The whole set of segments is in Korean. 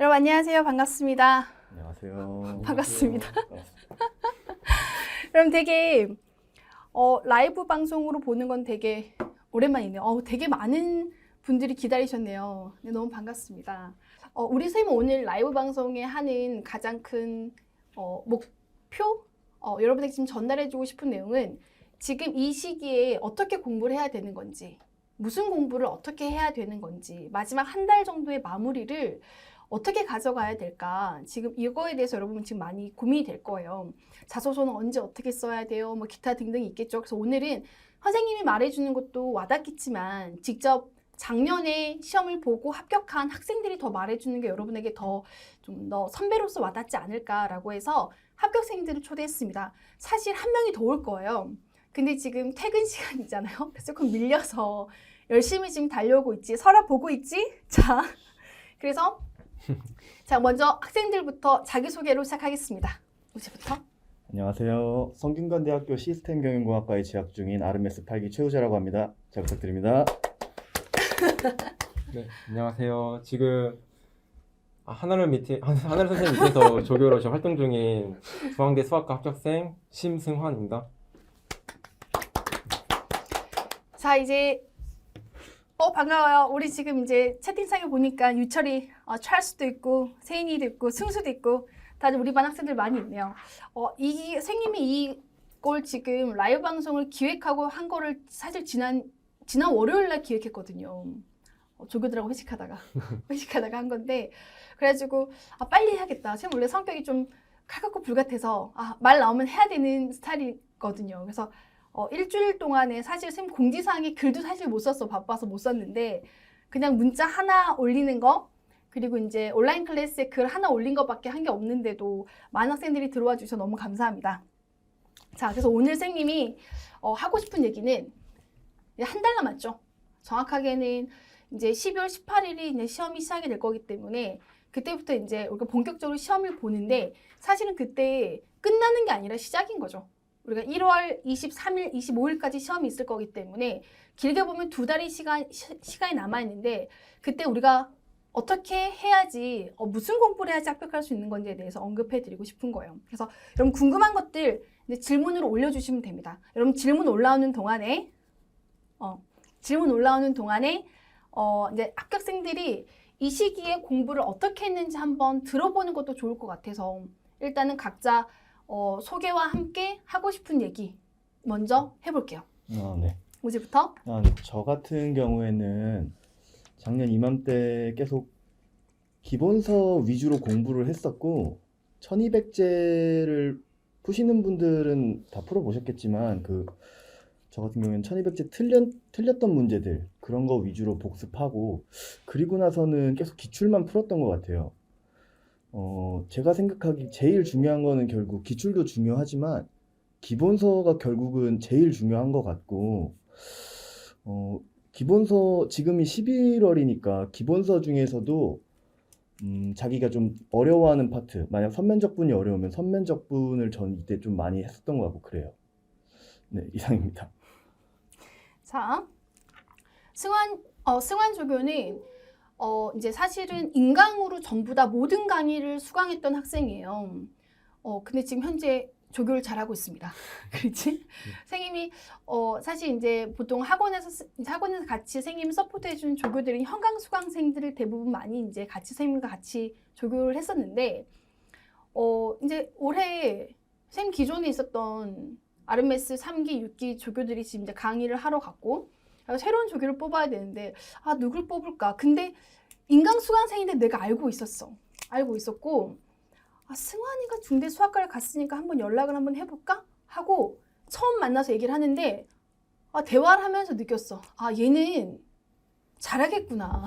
여러분 안녕하세요. 반갑습니다. 안녕하세요. 반갑습니다. 여러분 되게 라이브 방송으로 보는 건 되게 오랜만이네요. 되게 많은 분들이 기다리셨네요. 네, 너무 반갑습니다. 우리 선생님 오늘 라이브 방송에 하는 가장 큰 목표? 여러분에게 지금 전달해주고 싶은 내용은 지금 이 시기에 어떻게 공부를 해야 되는 건지, 무슨 공부를 어떻게 해야 되는 건지, 마지막 한 달 정도의 마무리를 어떻게 가져가야 될까? 지금 이거에 대해서 여러분 지금 많이 고민이 될 거예요. 자소서는 언제 어떻게 써야 돼요? 뭐 기타 등등 있겠죠. 그래서 오늘은 선생님이 말해주는 것도 와닿겠지만 직접 작년에 시험을 보고 합격한 학생들이 더 말해주는 게 여러분에게 더 좀 더 선배로서 와닿지 않을까라고 해서 합격생들을 초대했습니다. 사실 한 명이 더 올 거예요. 근데 지금 퇴근 시간이잖아요. 그래서 조금 밀려서 열심히 지금 달려오고 있지. 설아 보고 있지? 자, 그래서 자, 먼저 학생들부터 자기소개로 시작하겠습니다. 우지부터. 안녕하세요. 성균관대학교 시스템경영공학과에 재학 중인 RMS 8기 최우재라고 합니다. 잘 부탁드립니다. 네, 안녕하세요. 지금 하늘 선생님 밑에서 조교로 저 활동 중인 중앙대 수학과 합격생 심승환입니다. 자, 이제 반가워요. 우리 지금 이제 채팅창에 보니까 유철이, 찰수도 있고 세인이도 있고 승수도 있고 다들 우리 반 학생들 많이 있네요. 이 선생님이 이걸 지금 라이브 방송을 기획하고 한 거를 사실 지난 월요일 날 기획했거든요. 조교들하고 회식하다가 한 건데 그래가지고 빨리 해야겠다. 선생님 원래 성격이 좀 칼같고 불같아서 말 나오면 해야 되는 스타일이거든요. 그래서 일주일 동안에 사실 선생님 공지사항에 글도 사실 못 썼어. 바빠서 못 썼는데 그냥 문자 하나 올리는 거 그리고 이제 온라인 클래스에 글 하나 올린 것밖에 한 게 없는데도 많은 학생들이 들어와 주셔서 너무 감사합니다. 자, 그래서 오늘 선생님이 하고 싶은 얘기는 한 달 남았죠. 정확하게는 이제 12월 18일이 이제 시험이 시작이 될 거기 때문에 그때부터 이제 우리가 본격적으로 시험을 보는데 사실은 그때 끝나는 게 아니라 시작인 거죠. 우리가 1월 23일, 25일까지 시험이 있을 거기 때문에 길게 보면 2달의 시간이 남아있는데 그때 우리가 어떻게 해야지, 무슨 공부를 해야지 합격할 수 있는 건지에 대해서 언급해 드리고 싶은 거예요. 그래서 여러분 궁금한 것들 이제 질문으로 올려주시면 됩니다. 여러분 질문 올라오는 동안에 이제 합격생들이 이 시기에 공부를 어떻게 했는지 한번 들어보는 것도 좋을 것 같아서 일단은 각자 소개와 함께 하고 싶은 얘기 먼저 해볼게요. 네. 우지부터? 네. 저 같은 경우에는 작년 이맘때 계속 기본서 위주로 공부를 했었고 1200제를 푸시는 분들은 다 풀어보셨겠지만 저 같은 경우에는 1200제 틀렸던 문제들 그런 거 위주로 복습하고 그리고 나서는 계속 기출만 풀었던 것 같아요. 제가 생각하기 제일 중요한 거는 결국 기출도 중요하지만 기본서가 결국은 제일 중요한 것 같고 기본서 지금이 11월이니까 기본서 중에서도 자기가 좀 어려워하는 파트 만약 선면적분이 어려우면 선면적분을 전 이때 좀 많이 했었던 것 같고 그래요. 네, 이상입니다. 자, 승환 조교는 이제 사실은 인강으로 전부 다 모든 강의를 수강했던 학생이에요. 근데 지금 현재 조교를 잘하고 있습니다. 그렇지? 선생님이 사실 이제 보통 학원에서 같이 선생님 서포트 해주는 조교들은 현강 수강생들을 대부분 많이 이제 같이 선생님과 같이 조교를 했었는데 이제 올해 선생님 기존에 있었던 RMS 3기, 6기 조교들이 지금 이제 강의를 하러 갔고 새로운 조교를 뽑아야 되는데 누굴 뽑을까? 근데 인강 수강생인데 내가 알고 있었고 승환이가 중대 수학과를 갔으니까 한번 연락을 한번 해볼까? 하고 처음 만나서 얘기를 하는데 대화를 하면서 느꼈어. 얘는 잘하겠구나.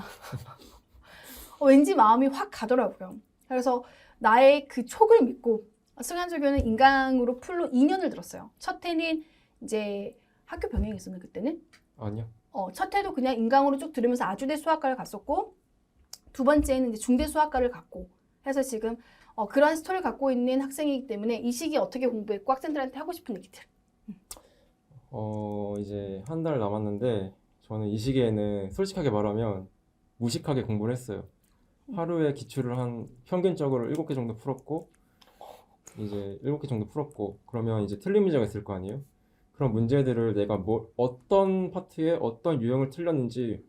왠지 마음이 확 가더라고요. 그래서 나의 그 촉을 믿고 승환 조교는 인강으로 풀로 2년을 들었어요. 첫 해는 이제 학교 병행이 있었나 그때는? 아니요. 첫 해도 그냥 인강으로 쭉 들으면서 아주대 수학과를 갔었고 두 번째는 이제 중대 수학과를 갔고 해서 지금 그런 스토리를 갖고 있는 학생이기 때문에 이 시기에 어떻게 공부했고 학생들한테 하고 싶은 얘기들. 이제 한 달 남았는데 저는 이 시기에는 솔직하게 말하면 무식하게 공부를 했어요. 하루에 기출을 한 평균적으로 7개 정도 풀었고 이제 7개 정도 풀었고 그러면 이제 틀린 문제가 있을 거 아니에요? 그런 문제들을 내가 뭐 어떤 파트에 어떤 유형을 틀렸는지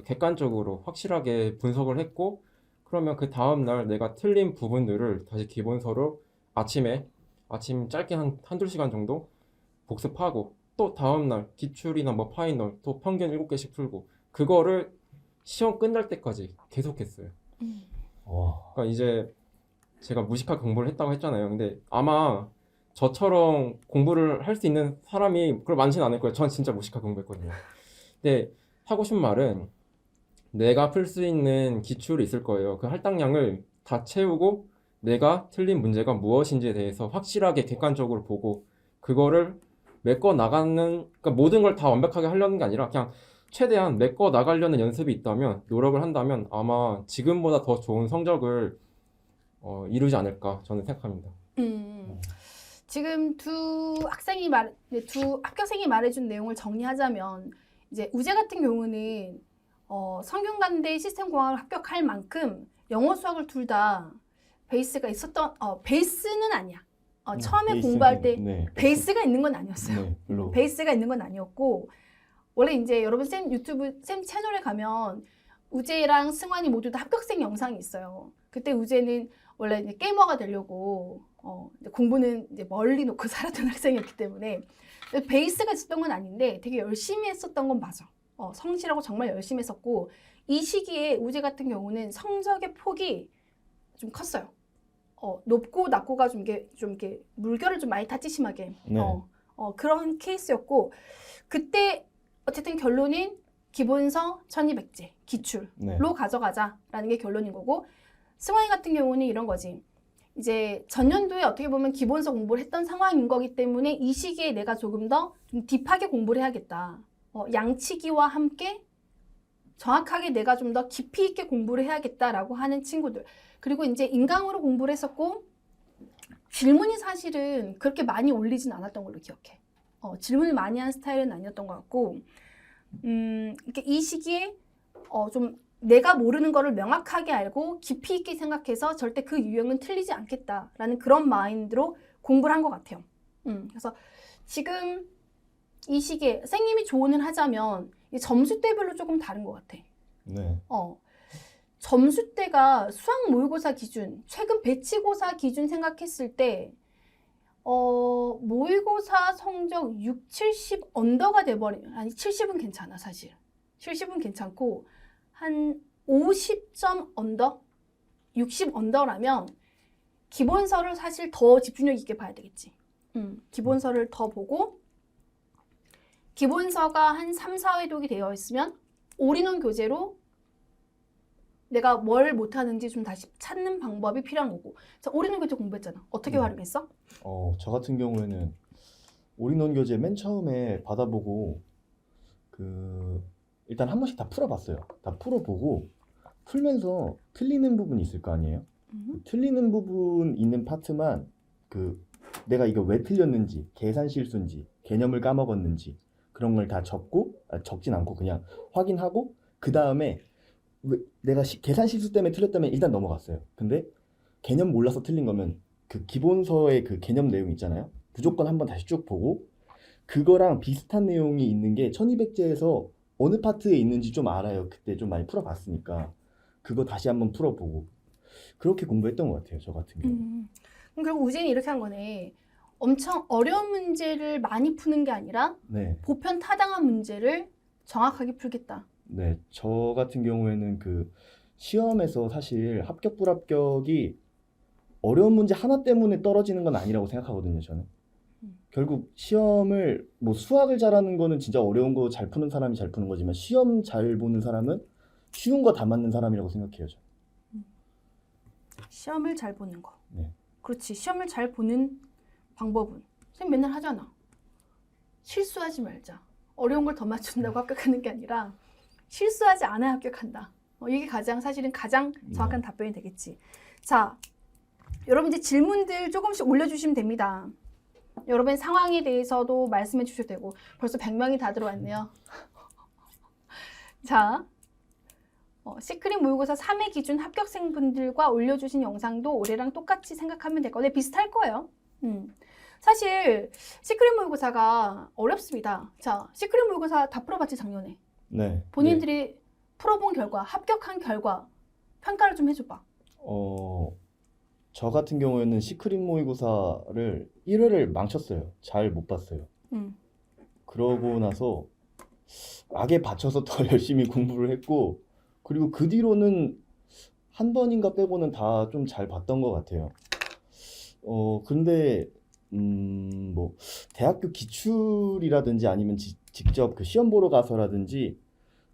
객관적으로 확실하게 분석을 했고 그러면 그 다음 날 내가 틀린 부분들을 다시 기본서로 아침 짧게 한두 시간 정도 복습하고 또 다음 날 기출이나 뭐 파이널 또 평균 7개씩 풀고 그거를 시험 끝날 때까지 계속했어요. 와. 그러니까 이제 제가 무식하게 공부를 했다고 했잖아요. 근데 아마 저처럼 공부를 할 수 있는 사람이 그걸 많지는 않을 거예요. 전 진짜 무식하게 공부했거든요. 근데 하고 싶은 말은 내가 풀 수 있는 기출이 있을 거예요. 그 할당량을 다 채우고 내가 틀린 문제가 무엇인지에 대해서 확실하게 객관적으로 보고 그거를 메꿔 나가는 그러니까 모든 걸 다 완벽하게 하려는 게 아니라 그냥 최대한 메꿔 나가려는 연습이 있다면 노력을 한다면 아마 지금보다 더 좋은 성적을 이루지 않을까 저는 생각합니다. 지금 두 합격생이 말해준 내용을 정리하자면 이제 우재 같은 경우는 성균관대 시스템공학을 합격할 만큼 영어 수학을 둘 다 베이스가 있었던 베이스는 아니야. 처음에 베이스는- 공부할 때 네. 베이스가 있는 건 아니었어요. 네, 별로. 베이스가 있는 건 아니었고 원래 이제 여러분 쌤 유튜브 쌤 채널에 가면 우재랑 승환이 모두 다 합격생 영상이 있어요. 그때 우재는 원래 이제 게이머가 되려고 이제 공부는 이제 멀리 놓고 살았던 학생이었기 때문에 베이스가 있었던 건 아닌데 되게 열심히 했었던 건 맞아. 성실하고 정말 열심히 했었고 이 시기에 우재 같은 경우는 성적의 폭이 좀 컸어요. 높고 낮고가 좀 이렇게 물결을 좀 많이 탔지 심하게. 네. 그런 케이스였고 그때 어쨌든 결론은 기본서 1200제 기출로 네. 가져가자라는 게 결론인 거고 승환이 같은 경우는 이런 거지. 이제 전년도에 어떻게 보면 기본서 공부를 했던 상황인 거기 때문에 이 시기에 내가 조금 더 좀 딥하게 공부를 해야겠다. 양치기와 함께 정확하게 내가 좀 더 깊이 있게 공부를 해야겠다라고 하는 친구들. 그리고 이제 인강으로 공부를 했었고 질문이 사실은 그렇게 많이 올리진 않았던 걸로 기억해. 질문을 많이 한 스타일은 아니었던 것 같고 이렇게 이 시기에 좀 내가 모르는 거를 명확하게 알고 깊이 있게 생각해서 절대 그 유형은 틀리지 않겠다라는 그런 마인드로 공부를 한 것 같아요. 그래서 지금 이 시기에 선생님이 조언을 하자면 이 점수대별로 조금 다른 것 같아. 네. 점수대가 수학 모의고사 기준, 최근 배치고사 기준 생각했을 때 모의고사 성적 6, 70 언더가 돼버리면 아니 70은 괜찮아 사실. 70은 괜찮고 한 50점 언더? 60 언더라면 기본서를 사실 더 집중력 있게 봐야 되겠지. 기본서를 더 보고 기본서가 한 3, 4회독이 되어 있으면 올인원 교재로 내가 뭘 못하는지 좀 다시 찾는 방법이 필요한 거고. 자, 올인원 교재 공부했잖아. 어떻게 네. 활용했어? 저 같은 경우에는 올인원 교재 맨 처음에 받아보고 일단 한 번씩 다 풀어봤어요. 다 풀어보고 풀면서 틀리는 부분이 있을 거 아니에요? 틀리는 부분 있는 파트만 내가 이거 왜 틀렸는지, 계산 실수인지, 개념을 까먹었는지 그런 걸 다 적진 않고 그냥 확인하고 그 다음에 내가 계산 실수 때문에 틀렸다면 일단 넘어갔어요. 근데 개념 몰라서 틀린 거면 그 기본서의 그 개념 내용 있잖아요. 무조건 한번 다시 쭉 보고 그거랑 비슷한 내용이 있는 게 1200제에서 어느 파트에 있는지 좀 알아요. 그때 좀 많이 풀어봤으니까 그거 다시 한번 풀어보고 그렇게 공부했던 것 같아요. 저 같은 경우. 그럼 결국 우재는 이렇게 한 거네. 엄청 어려운 문제를 많이 푸는 게 아니라 네. 보편 타당한 문제를 정확하게 풀겠다. 네, 저 같은 경우에는 시험에서 사실 합격 불합격이 어려운 문제 하나 때문에 떨어지는 건 아니라고 생각하거든요, 저는. 결국 시험을 수학을 잘하는 거는 진짜 어려운 거 잘 푸는 사람이 잘 푸는 거지만 시험 잘 보는 사람은 쉬운 거 다 맞는 사람이라고 생각해요, 저. 시험을 잘 보는 거. 네. 그렇지. 시험을 잘 보는 방법은 선생님 맨날 하잖아. 실수하지 말자. 어려운 걸 더 맞춘다고 합격하는 게 아니라 실수하지 않아야 합격한다. 이게 사실은 가장 정확한 답변이 되겠지. 자, 여러분 이제 질문들 조금씩 올려주시면 됩니다. 여러분 상황에 대해서도 말씀해 주셔도 되고 벌써 100명이 다 들어왔네요. 자, 시크릿 모의고사 3회 기준 합격생분들과 올려주신 영상도 올해랑 똑같이 생각하면 될 거예요. 네, 비슷할 거예요. 사실 시크릿 모의고사가 어렵습니다. 자, 시크릿 모의고사 다 풀어봤지 작년에. 네. 본인들이 풀어본 결과, 합격한 결과 평가를 좀 해줘봐. 저 같은 경우에는 시크릿 모의고사를 1회를 망쳤어요. 잘 못 봤어요. 그러고 나서 악에 받쳐서 더 열심히 공부를 했고, 그리고 그 뒤로는 한 번인가 빼고는 다 좀 잘 봤던 것 같아요. 근데 뭐 대학교 기출이라든지 아니면 직접 그 시험 보러 가서라든지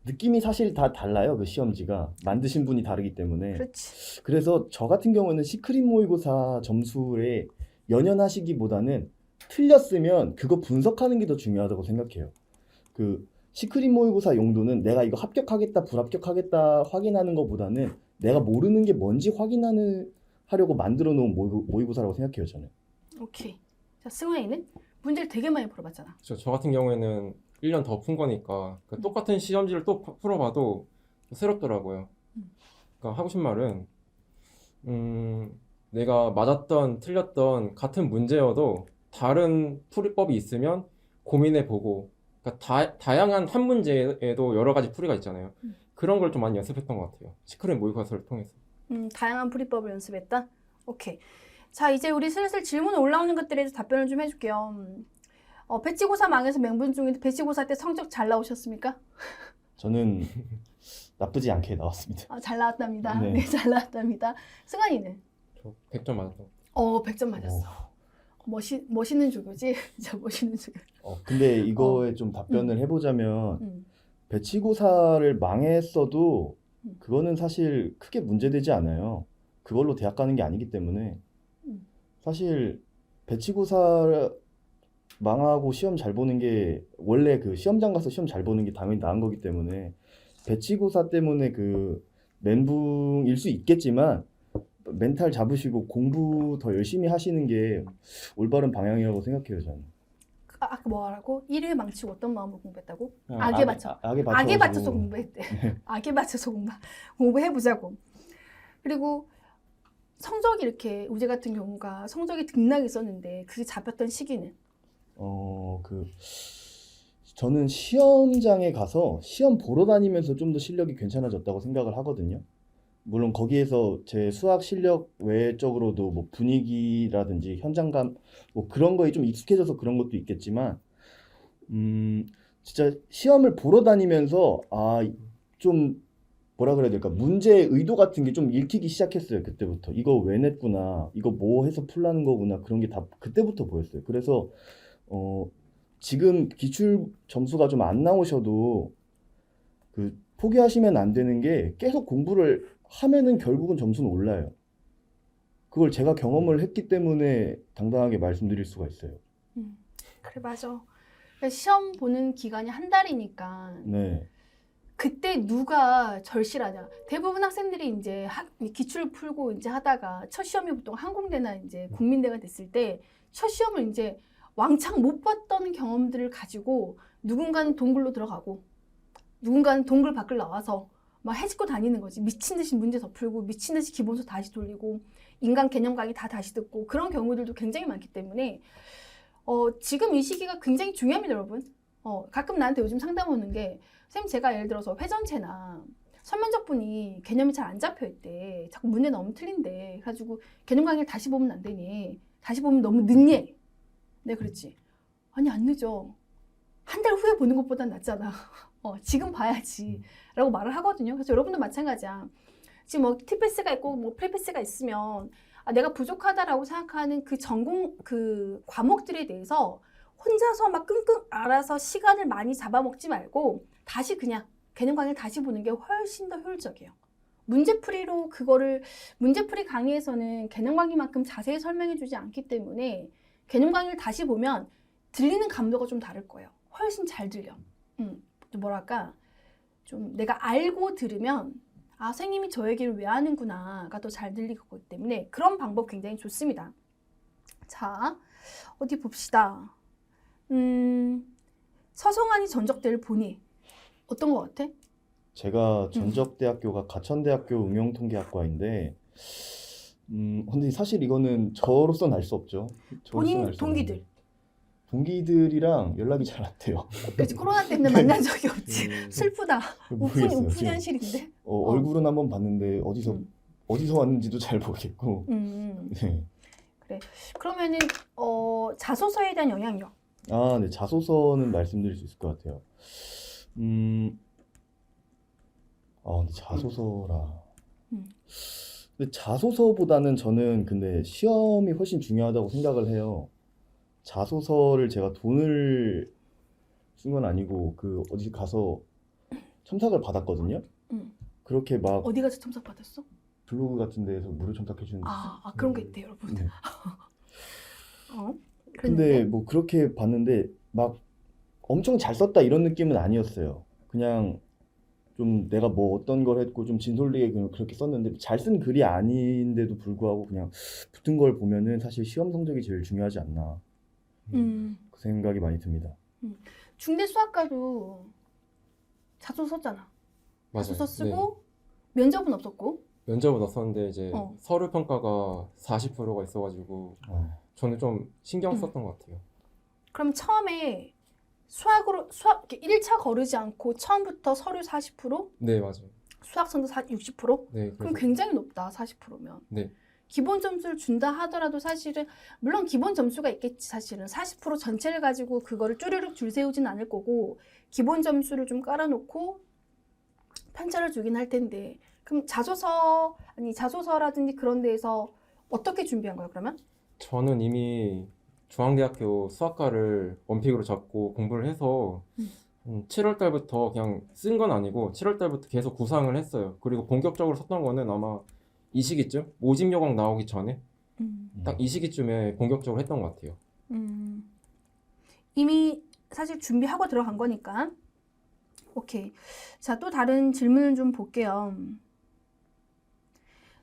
느낌이 사실 다 달라요. 그 시험지가 만드신 분이 다르기 때문에. 그렇지. 그래서 저 같은 경우는 시크릿 모의고사 점수에 연연하시기보다는 틀렸으면 그거 분석하는 게 더 중요하다고 생각해요. 그 시크릿 모의고사 용도는 내가 이거 합격하겠다, 불합격하겠다 확인하는 것보다는 내가 모르는 게 뭔지 하려고 만들어 놓은 모의고사라고 생각해요, 저는. 오케이. 자, 승환이는 문제를 되게 많이 풀어봤잖아. 저 같은 경우에는 1년 더 푼 거니까 그 똑같은 시험지를 또 풀어봐도 새롭더라고요. 그러니까 하고 싶은 말은 내가 맞았던 틀렸던 같은 문제여도 다른 풀이법이 있으면 고민해보고, 그러니까 다양한 한 문제에도 여러 가지 풀이가 있잖아요. 그런 걸 좀 많이 연습했던 것 같아요. 시크릿 모의고사를 통해서. 다양한 풀이법을 연습했다? 오케이. 자, 이제 우리 슬슬 질문 올라오는 것들에 대해서 답변을 좀 해줄게요. 배치고사 망해서 맹분 중인데 배치고사 때 성적 잘 나오셨습니까? 저는 나쁘지 않게 나왔습니다. 잘 나왔답니다. 네. 네, 잘 나왔답니다. 승환이는? 저 100점 맞았던. 100점 맞았어. 멋있는 조교지? 진짜 멋있는 조교. 근데 이거에 좀 답변을 해보자면 배치고사를 망했어도 그거는 사실 크게 문제되지 않아요. 그걸로 대학 가는 게 아니기 때문에 사실 배치고사 망하고 시험 잘 보는 게 원래 그 시험장 가서 시험 잘 보는 게 당연히 나은 거기 때문에 배치고사 때문에 그 멘붕일 수 있겠지만 멘탈 잡으시고 공부 더 열심히 하시는 게 올바른 방향이라고 생각해요, 저는. 아까 뭐라고? 1회 망치고 어떤 마음으로 공부했다고? 악에 악에 맞춰서 공부했대. 악에 맞춰서 공부해보자고. 그리고 성적이 이렇게 우재 같은 경우가 성적이 등락이 있었는데 그게 잡혔던 시기는? 저는 시험장에 가서 시험 보러 다니면서 좀 더 실력이 괜찮아졌다고 생각을 하거든요. 물론 거기에서 제 수학 실력 외적으로도 뭐 분위기라든지 현장감 뭐 그런 거에 좀 익숙해져서 그런 것도 있겠지만 진짜 시험을 보러 다니면서 좀 뭐라 그래야 될까, 문제의 의도 같은 게 좀 읽히기 시작했어요. 그때부터 이거 왜 냈구나, 이거 뭐 해서 풀라는 거구나, 그런 게 다 그때부터 보였어요. 그래서 지금 기출 점수가 좀 안 나오셔도 그 포기하시면 안 되는 게 계속 공부를 하면은 결국은 점수는 올라요. 그걸 제가 경험을 했기 때문에 당당하게 말씀드릴 수가 있어요. 그래, 맞아. 시험 보는 기간이 한 달이니까 네. 그때 누가 절실하냐. 대부분 학생들이 이제 기출을 풀고 이제 하다가 첫 시험이 보통 항공대나 이제 국민대가 됐을 때 첫 시험을 이제 왕창 못 봤던 경험들을 가지고 누군가는 동굴로 들어가고 누군가는 동굴 밖을 나와서 막 해집고 다니는 거지. 미친 듯이 문제 더 풀고 미친 듯이 기본서 다시 돌리고 인간 개념 강의 다 다시 듣고 그런 경우들도 굉장히 많기 때문에 지금 이 시기가 굉장히 중요합니다, 여러분. 가끔 나한테 요즘 상담 오는 게 선생님, 제가 예를 들어서 회전체나 선면적분이 개념이 잘 안 잡혀 있대. 자꾸 문제 너무 틀린데. 그래가지고 개념 강의를 다시 보면 안 되니. 다시 보면 너무 늦니? 네, 그렇지. 아니, 안 늦어. 한 달 후에 보는 것보단 낫잖아. 지금 봐야지. 라고 말을 하거든요. 그래서 여러분도 마찬가지야. 지금 뭐 T패스가 있고 뭐 프리패스가 있으면 내가 부족하다라고 생각하는 그 전공, 그 과목들에 대해서 혼자서 막 끙끙 앓아서 시간을 많이 잡아먹지 말고 다시 그냥 개념 강의를 다시 보는 게 훨씬 더 효율적이에요. 문제풀이 강의에서는 개념 강의만큼 자세히 설명해 주지 않기 때문에 개념 강의를 다시 보면 들리는 감도가 좀 다를 거예요. 훨씬 잘 들려. 뭐랄까, 좀 내가 알고 들으면 선생님이 저 얘기를 왜 하는구나가 더 잘 들리기 때문에 그런 방법 굉장히 좋습니다. 자, 어디 봅시다. 서성한이 전적대를 보니 어떤 것 같아? 제가 전적 대학교가 가천대학교 응용통계학과인데, 근데 사실 이거는 저로서는 알 수 없죠. 저로서는 본인 알 수 동기들. 없는데. 동기들이랑 연락이 잘 안 돼요. 그렇지 코로나 때문에 만난 적이 없지. 음. 슬프다. 모르겠어요. 우픈 지금 현실인데. 얼굴은 한번 봤는데 음. 어디서 왔는지도 잘 모르겠고. 네. 그러면은 자소서에 대한 영향력. 아, 네. 자소서는 말씀드릴 수 있을 것 같아요. 근데 자소서라. 음. 근데 자소서보다는 저는 근데 시험이 훨씬 중요하다고 생각을 해요. 자소서를 제가 돈을 쓴 건 아니고 그 어디 가서 첨삭을 받았거든요. 음. 그렇게 막 어디 가서 첨삭 받았어? 블로그 같은 데에서 무료 첨삭해 주는. 그런 게 있대요, 여러분. 네. 그랬는데? 근데 뭐 그렇게 봤는데 막 엄청 잘 썼다 이런 느낌은 아니었어요. 그냥 좀 내가 뭐 어떤 걸 했고 좀 진솔되게 그냥 그렇게 썼는데 잘 쓴 글이 아닌데도 불구하고 그냥 붙은 걸 보면은 사실 시험 성적이 제일 중요하지 않나 그 생각이 많이 듭니다. 중대 수학과도 자소서 썼잖아. 맞아요. 자소서 네. 쓰고 면접은 없었고. 면접은 없었는데 이제 어. 서류 평가가 40%가 있어가지고 저는 좀 신경 썼던 것 같아요. 그럼 처음에 수학 이렇게 1차 거르지 않고 처음부터 서류 40%, 네, 맞아요. 수학성도 60%? 네, 그럼 그래서 굉장히 높다, 40%면. 네. 기본 점수를 준다 하더라도 사실은 물론 기본 점수가 있겠지 사실은 40% 전체를 가지고 그거를 쭈르륵 줄 세우진 않을 거고 기본 점수를 좀 깔아놓고 편차를 주긴 할 텐데 그럼 자소서라든지 그런 데에서 어떻게 준비한 거예요 그러면? 저는 이미 중앙대학교 수학과를 원픽으로 잡고 공부를 해서 7월 달부터 그냥 쓴 건 아니고 7월 달부터 계속 구상을 했어요. 그리고 본격적으로 썼던 거는 아마 이 시기쯤? 모집 요강 나오기 전에 딱 이 시기쯤에 본격적으로 했던 것 같아요. 이미 사실 준비하고 들어간 거니까. 오케이. 자, 또 다른 질문을 좀 볼게요.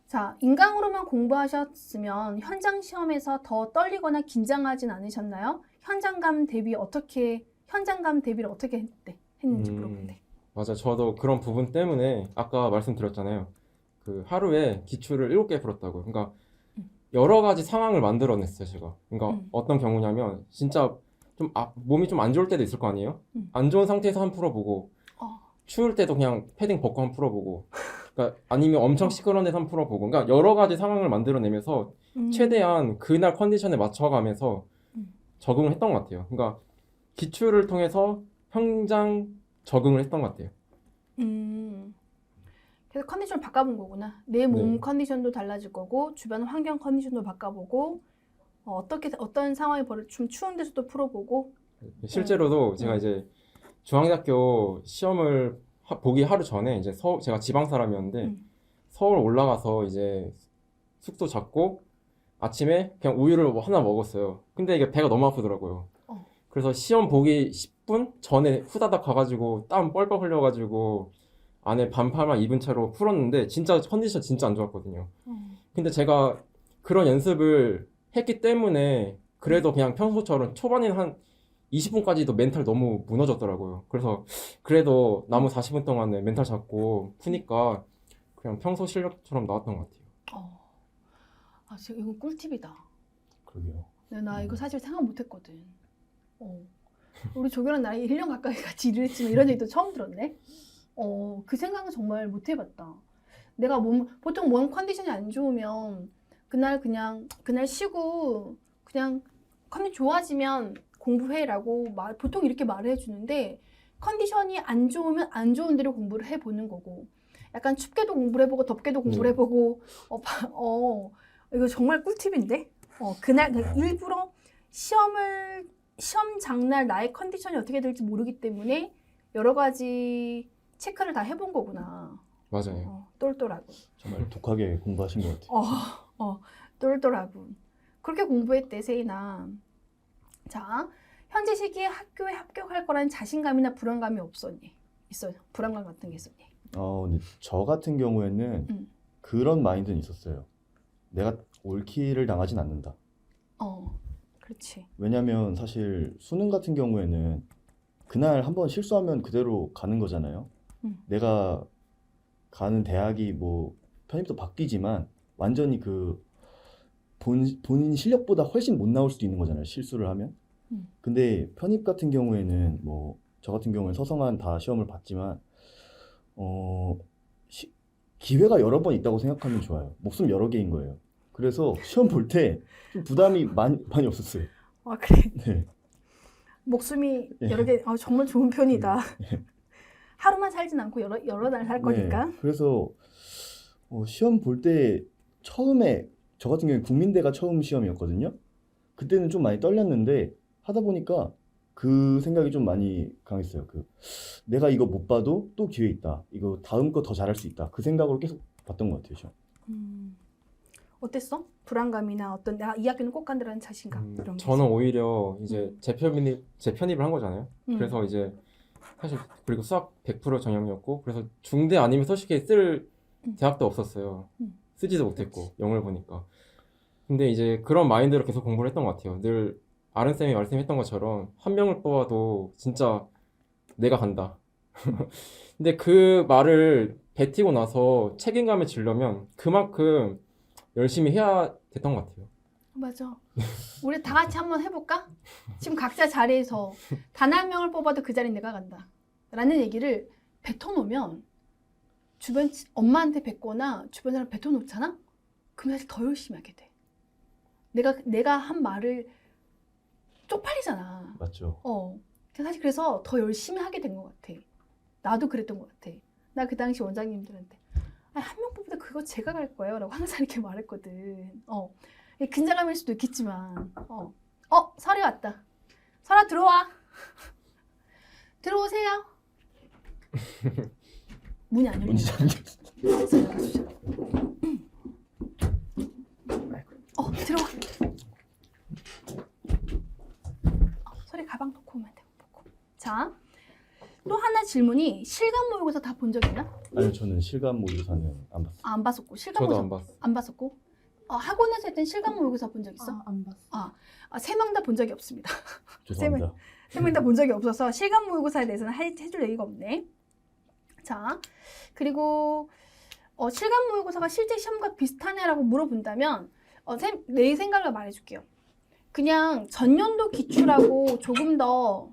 자, 인강으로만 공부하셨으면 현장 시험에서 더 떨리거나 긴장하진 않으셨나요? 현장감 대비를 어떻게 했는지 물어본대. 맞아. 저도 그런 부분 때문에 아까 말씀드렸잖아요. 그 하루에 기출을 7개 풀었다고요. 그러니까 여러 가지 상황을 만들어냈어요, 제가. 그러니까 어떤 경우냐면 진짜 좀 몸이 좀 안 좋을 때도 있을 거 아니에요? 안 좋은 상태에서 한 풀어보고 추울 때도 그냥 패딩 벗고 한 풀어보고 그러니까 아니면 엄청 시끄러운 데서 한 풀어보고 그러니까 여러 가지 상황을 만들어내면서 최대한 그날 컨디션에 맞춰가면서 적응을 했던 것 같아요. 그러니까 기출을 통해서 현장 적응을 했던 것 같아요. 그래서 컨디션을 바꿔본 거구나. 내 몸 네. 컨디션도 달라질 거고 주변 환경 컨디션도 바꿔보고 어떤 상황이 좀 추운 데서도 풀어보고. 실제로도 제가 이제 중앙대학교 시험을 보기 하루 전에 이제 제가 지방 사람이었는데 서울 올라가서 이제 숙소 잡고 아침에 그냥 우유를 하나 먹었어요. 근데 이게 배가 너무 아프더라고요. 그래서 시험 보기 10분 전에 후다닥 가가지고 땀 뻘뻘 흘려가지고 안에 반팔만 입은 채로 풀었는데 진짜 컨디션 진짜 안 좋았거든요. 근데 제가 그런 연습을 했기 때문에 그래도 그냥 평소처럼 초반에는 한 20분까지도 멘탈 너무 무너졌더라고요. 그래서 그래도 남은 40분 동안에 멘탈 잡고 푸니까 그냥 평소 실력처럼 나왔던 것 같아요. 지금 이건 꿀팁이다. 그러게요. 나 이거 사실 생각 못 했거든. 우리 조교랑 나랑 1년 가까이 같이 일을 했지만 이런 얘기도 처음 들었네. 그 생각은 정말 못 해봤다. 내가 보통 몸 컨디션이 안 좋으면 그날 쉬고 그냥 컨디션 좋아지면 공부해라고 보통 이렇게 말을 해주는데 컨디션이 안 좋으면 안 좋은 대로 공부를 해보는 거고 약간 춥게도 공부를 해보고 덥게도 공부를 해보고 이거 정말 꿀팁인데 그날 일부러 시험 장날 나의 컨디션이 어떻게 될지 모르기 때문에 여러 가지 체크를 다 해본 거구나. 맞아요. 똘똘하고. 정말 독하게 공부하신 것 같아요. 똘똘하고. 그렇게 공부했대, 세인아. 자, 현재 시기에 학교에 합격할 거라는 자신감이나 불안감이 없었니? 있어요. 불안감 같은 게 있었니? 근데 저 같은 경우에는 그런 마인드는 있었어요. 내가 올킬을 당하진 않는다. 그렇지. 왜냐면 사실 수능 같은 경우에는 그날 한번 실수하면 그대로 가는 거잖아요. 내가 가는 대학이 뭐 편입도 바뀌지만 완전히 그 본인 실력보다 훨씬 못 나올 수도 있는 거잖아요. 실수를 하면. 근데 편입 같은 경우에는 뭐 저 같은 경우는 서성한 다 시험을 봤지만 기회가 여러 번 있다고 생각하면 좋아요. 목숨 여러 개인 거예요. 그래서 시험 볼 때 좀 부담이 많이 없었어요. 아, 그래. 네. 목숨이 네. 여러 개, 정말 좋은 편이다. 하루만 살진 않고 여러 날 살 거니까. 네. 그래서 시험 볼 때 처음에 저 같은 경우에 국민대가 처음 시험이었거든요. 그때는 좀 많이 떨렸는데 하다 보니까 그 생각이 좀 많이 강했어요. 내가 이거 못 봐도 또 기회 있다. 이거 다음 거 더 잘할 수 있다. 그 생각으로 계속 봤던 것 같아요, 시험. 어땠어? 불안감이나 어떤 내가 이 학교는 꼭 간다라는 자신감 이런 게 저는 있어? 오히려 이제 재편입을 한 거잖아요. 그래서 이제 사실 그리고 수학 100% 전형이었고 그래서 중대 아니면 솔직히 쓸 대학도 없었어요. 쓰지도 못했고 영어를 보니까. 근데 이제 그런 마인드로 계속 공부를 했던 것 같아요. 늘 아른쌤이 말씀했던 것처럼 한 명을 뽑아도 진짜 내가 간다. 근데 그 말을 뱉히고 나서 책임감을 지려면 그만큼 열심히 해야 됐던 것 같아요. 맞아. 우리 다 같이 한번 해볼까? 지금 각자 자리에서 단 한 명을 뽑아도 그 자리는 내가 간다 라는 얘기를 뱉어놓으면 주변 엄마한테 뱉거나 주변 사람 뱉어놓잖아? 그럼 사실 더 열심히 하게 돼. 내가 한 말을 쪽팔리잖아. 맞죠. 사실 그래서 더 열심히 하게 된 것 같아. 나도 그랬던 것 같아. 나 그 당시 원장님들한테 한 명 뽑아도 그거 제가 갈 거예요 라고 항상 이렇게 말했거든. 긴장감일 수도 있겠지만 설이 왔다. 설아 들어와. 들어오세요. 문이 안 문이 열리네. 잠겼어. 들어와. 설이 가방 놓고 오면 돼. 자, 또 하나 질문이 실감 모의고사 다 본 적 있나? 아니요, 저는 실감 모의고사는 안 봤어요. 안 봤었고 실감 저도 모의고사 안 봤어. 안 봤었고 학원에서 했던 실감 모의고사 본 적 있어? 안 봤어. 세 명 다 본 적이 없습니다. 죄송합니다. 세 명 다 본 적이 없어서 실감 모의고사에 대해서는 해줄 얘기가 없네. 자, 그리고 실감 모의고사가 실제 시험과 비슷하냐라고 물어본다면 내 생각을 말해줄게요. 그냥 전년도 기출하고 조금 더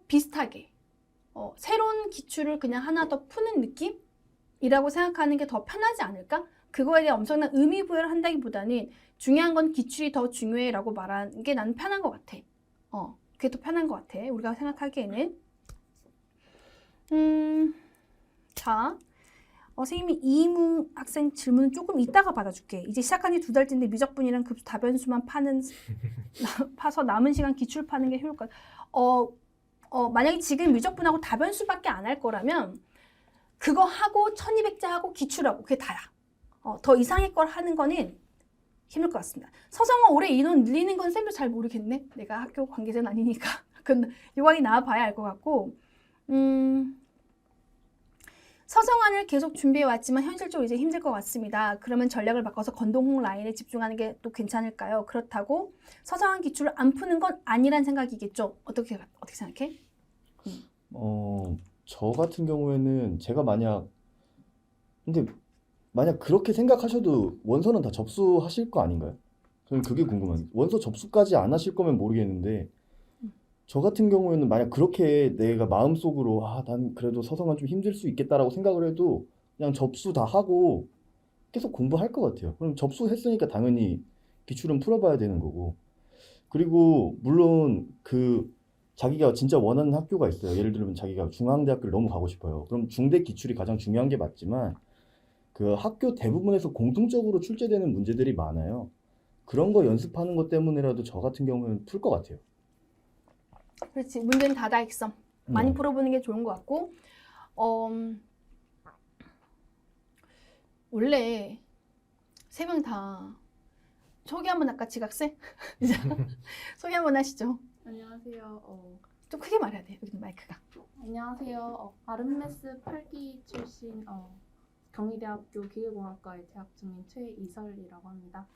비슷하게 새로운 기출을 그냥 하나 더 푸는 느낌이라고 생각하는 게 더 편하지 않을까? 그거에 대해 엄청난 의미 부여를 한다기보다는 중요한 건 기출이 더 중요해라고 말하는 게 나는 편한 것 같아. 그게 더 편한 것 같아. 우리가 생각하기에는. 자, 선생님이 이무 학생 질문은 조금 이따가 받아줄게. 이제 시작한 지 2달째인데 미적분이랑 급수 다변수만 파서 남은 시간 기출 파는 게 효율가. 만약에 지금 미적분하고 다변수밖에 안 할 거라면 그거 하고 1200자 하고 기출하고 그게 다야. 더 이상의 걸 하는 거는 힘들 것 같습니다. 서성어 올해 인원 늘리는 건 쌤도 잘 모르겠네. 내가 학교 관계자는 아니니까. 그건 요강이 나와봐야 알 것 같고 서성안을 계속 준비해왔지만 현실적으로 이제 힘들 것 같습니다. 그러면 전략을 바꿔서 건동홍 라인에 집중하는 게 또 괜찮을까요? 그렇다고 서성안 기출을 안 푸는 건 아니란 생각이겠죠? 어떻게 생각해? 저 같은 경우에는 근데 만약 그렇게 생각하셔도 원서는 다 접수하실 거 아닌가요? 저는 그게 궁금한데 원서 접수까지 안 하실 거면 모르겠는데 저 같은 경우에는 만약 그렇게 내가 마음속으로 난 그래도 서성은 좀 힘들 수 있겠다라고 생각을 해도 그냥 접수 다 하고 계속 공부할 것 같아요. 그럼 접수했으니까 당연히 기출은 풀어봐야 되는 거고. 그리고 물론 자기가 진짜 원하는 학교가 있어요. 예를 들면 자기가 중앙대학교를 너무 가고 싶어요. 그럼 중대 기출이 가장 중요한 게 맞지만 그 학교 대부분에서 공통적으로 출제되는 문제들이 많아요. 그런 거 연습하는 것 때문에라도 저 같은 경우는 풀 것 같아요. 그렇지. 문제는 다다익선. 많이 풀어보는 게 좋은 것 같고 원래 3명 다 소개 한번 할까? 지각생? 소개 한번 하시죠. 안녕하세요. 좀 크게 말해야 돼. 여기 마이크가. 안녕하세요. 아름메스 8기 출신 경희대학교 기계공학과에 재학 중인 최이설이라고 합니다.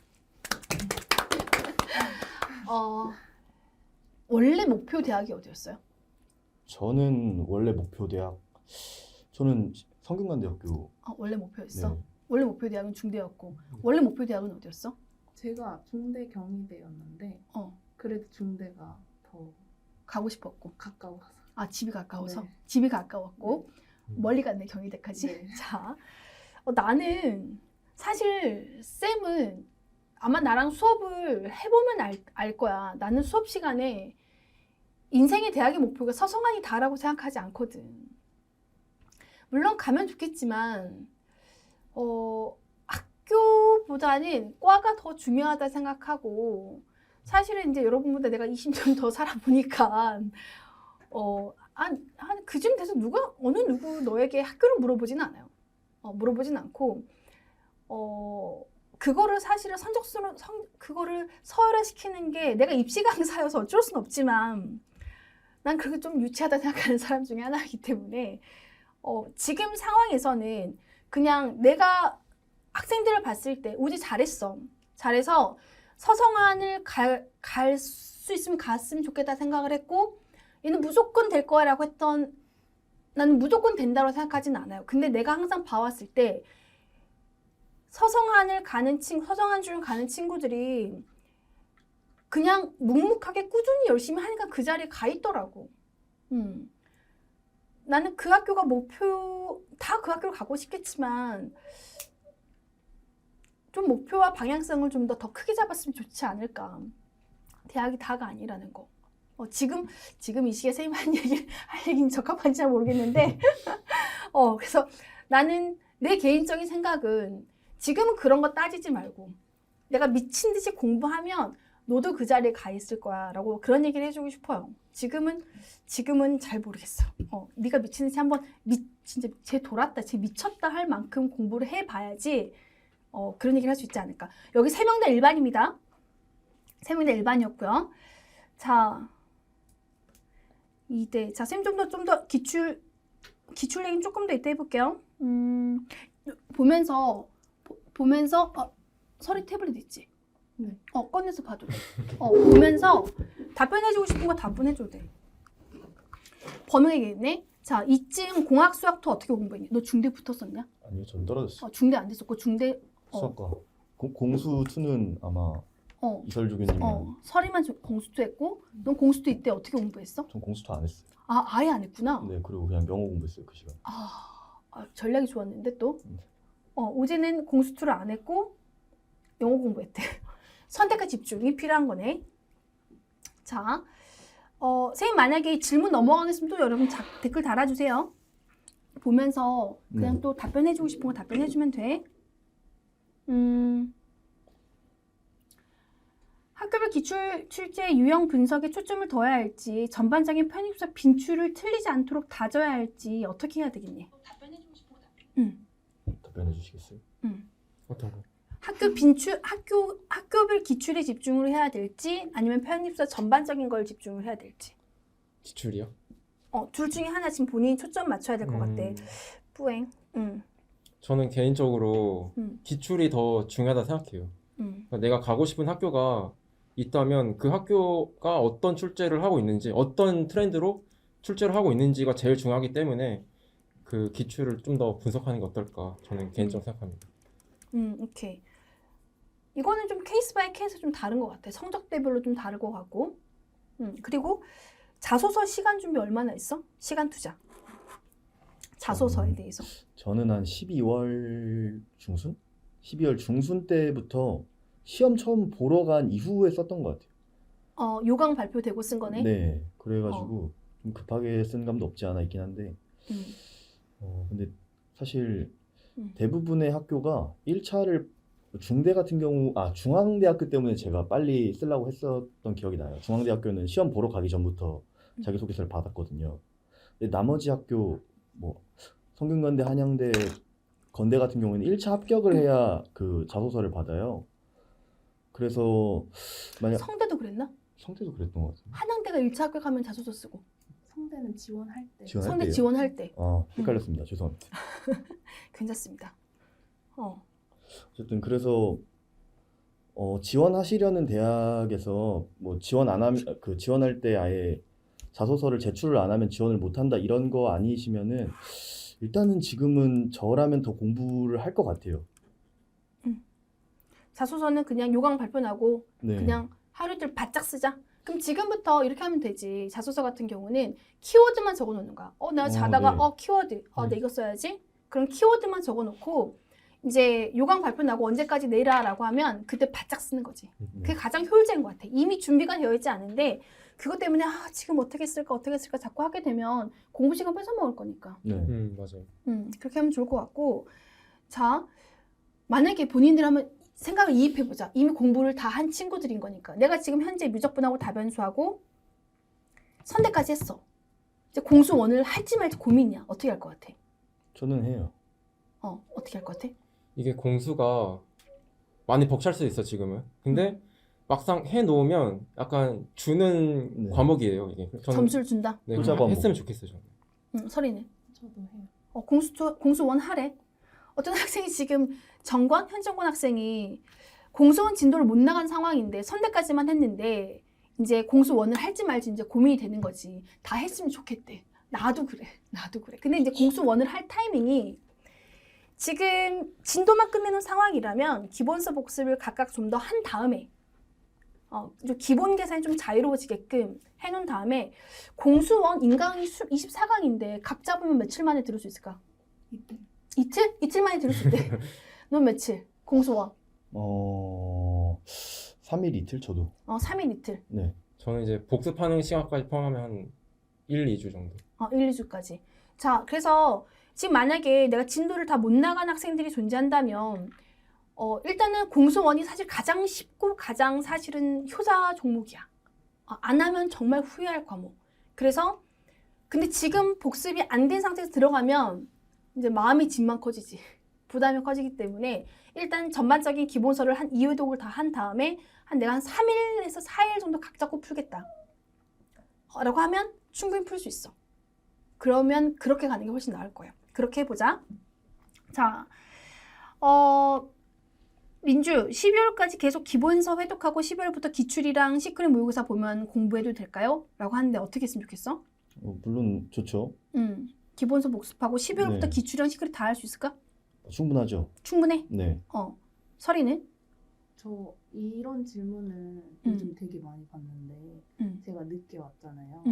원래 목표 대학이 어디였어요? 저는 원래 목표 대학 저는 성균관대학교. 원래 목표였어? 네. 원래 목표 대학은 중대였고 원래 목표 대학은 어디였어? 제가 중대 경희대였는데 그래도 중대가 더 가고 싶었고. 가까워서. 집이 가까워서? 네. 집이 가까웠고 멀리 갔네 경희대까지. 네. 자, 나는 사실 쌤은 아마 나랑 수업을 해보면 알 거야. 나는 수업 시간에 인생의 대학의 목표가 서성한이 다라고 생각하지 않거든. 물론 가면 좋겠지만 학교보다는 과가 더 중요하다 생각하고 사실은 이제 여러분보다 내가 20년 더 살아보니까 한 그쯤 돼서 어느 누구 너에게 학교를 물어보진 않아요. 물어보진 않고 그거를 사실은 그거를 서열화시키는 게 내가 입시 강사여서 어쩔 수는 없지만 난 그렇게 좀 유치하다 생각하는 사람 중에 하나이기 때문에 지금 상황에서는 그냥 내가 학생들을 봤을 때 우지 잘해서 서성한을 갈 수 있으면 갔으면 좋겠다 생각을 했고 얘는 무조건 될 거라고 했던 나는 무조건 된다고 생각하진 않아요. 근데 내가 항상 봐왔을 때 서성한 줄 가는 친구들이 그냥 묵묵하게 꾸준히 열심히 하니까 그 자리에 가 있더라고. 나는 그 학교가 다 그 학교를 가고 싶겠지만 좀 목표와 방향성을 좀 더 크게 잡았으면 좋지 않을까. 대학이 다가 아니라는 거. 지금 이 시기에 선생님 할 얘기는 적합한지 잘 모르겠는데 그래서 나는 내 개인적인 생각은 지금은 그런 거 따지지 말고 내가 미친 듯이 공부하면 너도 그 자리에 가 있을 거야 라고 그런 얘기를 해주고 싶어요. 지금은 잘 모르겠어. 네가 미친 듯이 한번 진짜 쟤 돌았다, 쟤 미쳤다 할 만큼 공부를 해봐야지 그런 얘기를 할 수 있지 않을까. 여기 3명 다 일반입니다. 3명 다 일반이었고요. 자, 2대. 자, 쌤 좀 더 기출 얘기는 조금 더 이따 해볼게요. 보면서 서리 태블릿 있지? 네. 꺼내서 봐도 돼. 보면서 답변해주고 싶은 거 답변해줘도 돼. 범용이겠네? 자, 이쯤 공학 수학도 어떻게 공부했니? 너 중대 붙었었냐? 아니요, 전 떨어졌어요. 중대 안 됐었고 중대 수학과. 공수 2는 아마 이설주 교님이랑. 설이만 공수도 했고 넌 공수도 이때 어떻게 공부했어? 전 공수 2안 했어요. 아예 안 했구나. 네, 그리고 그냥 영어 공부했어요, 그 시간. 전략이 좋았는데 또 네. 오제는 공수투를 안 했고 영어 공부했대. 선택과 집중이 필요한 거네. 자, 선생님 만약에 질문 넘어가겠으면 또 여러분 댓글 달아주세요. 보면서 그냥 네. 또 답변해주고 싶은 거 답변해주면 돼. 학교별 기출 출제 유형 분석에 초점을 둬야 할지 전반적인 편입사 빈출을 틀리지 않도록 다져야 할지 어떻게 해야 되겠니? 답변해주고 싶은 거 답변해 주시겠어요? 어떤 거? 학교별 기출에 집중을 해야 될지 아니면 편입사 전반적인 걸 집중을 해야 될지. 지출이요? 둘 중에 하나 지금 본인이 초점 맞춰야 될 것 같아. 뿌앵. 저는 개인적으로 음. 기출이 더 중요하다 생각해요. 그러니까 내가 가고 싶은 학교가 있다면 그 학교가 어떤 출제를 하고 있는지, 어떤 트렌드로 출제를 하고 있는지가 제일 중요하기 때문에 그 기출을 좀 더 분석하는 게 어떨까 저는 개인적으로 생각합니다. 오케이. 이거는 좀 케이스 바이 케이스 좀 다른 것 같아. 성적대별로 좀 다를 것 같고. 그리고 자소서 시간 준비 얼마나 있어? 시간 투자. 자소서에 대해서. 저는 한 12월 중순? 12월 중순 때부터 시험 처음 보러 간 이후에 썼던 것 같아요. 요강 발표되고 쓴 거네? 네, 그래가지고 좀 급하게 쓴 감도 없지 않아 있긴 한데 근데 사실 대부분의 학교가 1차를 중대 같은 경우 중앙대학교 때문에 제가 빨리 쓰려고 했었던 기억이 나요. 중앙대학교는 시험 보러 가기 전부터 자기소개서를 받았거든요. 근데 나머지 학교 뭐 성균관대, 한양대, 건대 같은 경우에는 1차 합격을 해야 그 자소서를 받아요. 그래서 만약 성대도 그랬나? 성대도 그랬던 것 같아요. 한양대가 1차 합격하면 자소서 쓰고. 성대는 지원할 때. 지원할 성대 때요? 지원할 때. 헷갈렸습니다. 죄송합니다. 괜찮습니다. 어쨌든 그래서 지원하시려는 대학에서 뭐 지원 안 하면 지원할 때 아예 자소서를 제출을 안 하면 지원을 못 한다 이런 거 아니시면은 일단은 지금은 저라면 더 공부를 할 것 같아요. 자소서는 그냥 요강 발표 나고 네. 그냥 하루 이틀 바짝 쓰자. 그럼 지금부터 이렇게 하면 되지. 자소서 같은 경우는 키워드만 적어놓는 거야. 내가 자다가 네. 키워드. 네. 나 이거 써야지. 그럼 키워드만 적어놓고 이제 요강 발표 나고 언제까지 내라라고 하면 그때 바짝 쓰는 거지. 그게 가장 효율적인 것 같아. 이미 준비가 되어 있지 않은데 그것 때문에 지금 어떻게 쓸까 자꾸 하게 되면 공부 시간 뺏어먹을 거니까. 네. 맞아요. 그렇게 하면 좋을 것 같고. 자, 만약에 본인들 한번 생각을 이입해보자. 이미 공부를 다 한 친구들인 거니까. 내가 지금 현재 미적분하고 다변수하고 선대까지 했어. 이제 공수원을 할지 말지 고민이야. 어떻게 할 것 같아? 저는 해요. 어떻게 할 것 같아? 이게 공수가 많이 벅찰 수 있어 지금은. 근데 막상 해놓으면 약간 주는 네. 과목이에요 이게. 저는 점수를 준다? 네, 효자 그냥 과목. 했으면 좋겠어요 저는. 설이는? 저도 해요. 공수원 하래. 어떤 학생이 지금 현정권 학생이 공수원 진도를 못 나간 상황인데 선대까지만 했는데 이제 공수원을 할지 말지 이제 고민이 되는 거지. 다 했으면 좋겠대. 나도 그래. 근데 이제 공수원을 할 타이밍이 지금 진도만 끝내는 상황이라면 기본서 복습을 각각 좀 더 한 다음에 좀 기본 계산이 좀 자유로워지게끔 해놓은 다음에 공수원 인강이 24강인데 각 잡으면 며칠 만에 들을 수 있을까? 이틀? 이틀 만에 들을 수 있대. 넌 며칠? 공수원? 3일 이틀 저도. 3일 이틀. 네. 저는 이제 복습하는 시간까지 포함하면 한 1, 2주 정도. 1, 2주까지. 자, 그래서 지금 만약에 내가 진도를 다 못 나간 학생들이 존재한다면 일단은 공수원이 사실 가장 쉽고 가장 사실은 효자 종목이야. 안 하면 정말 후회할 과목. 그래서 근데 지금 복습이 안 된 상태에서 들어가면 이제 마음이 짐만 커지지. 부담이 커지기 때문에 일단 전반적인 기본서를 한 2회독을 다 한 다음에 내가 한 3일에서 4일 정도 각 잡고 풀겠다. 라고 하면 충분히 풀 수 있어. 그러면 그렇게 가는 게 훨씬 나을 거예요. 그렇게 해보자. 자, 민주 12월까지 계속 기본서 회독하고 12월부터 기출이랑 시크릿 모의고사 보면 공부해도 될까요? 라고 하는데 어떻게 했으면 좋겠어? 물론 좋죠. 기본서 복습하고 12월부터 네. 기출이랑 시크릿 다 할 수 있을까? 충분하죠. 충분해? 네. 설이는? 저 이런 질문을 요즘 되게 많이 받는데 제가 늦게 왔잖아요.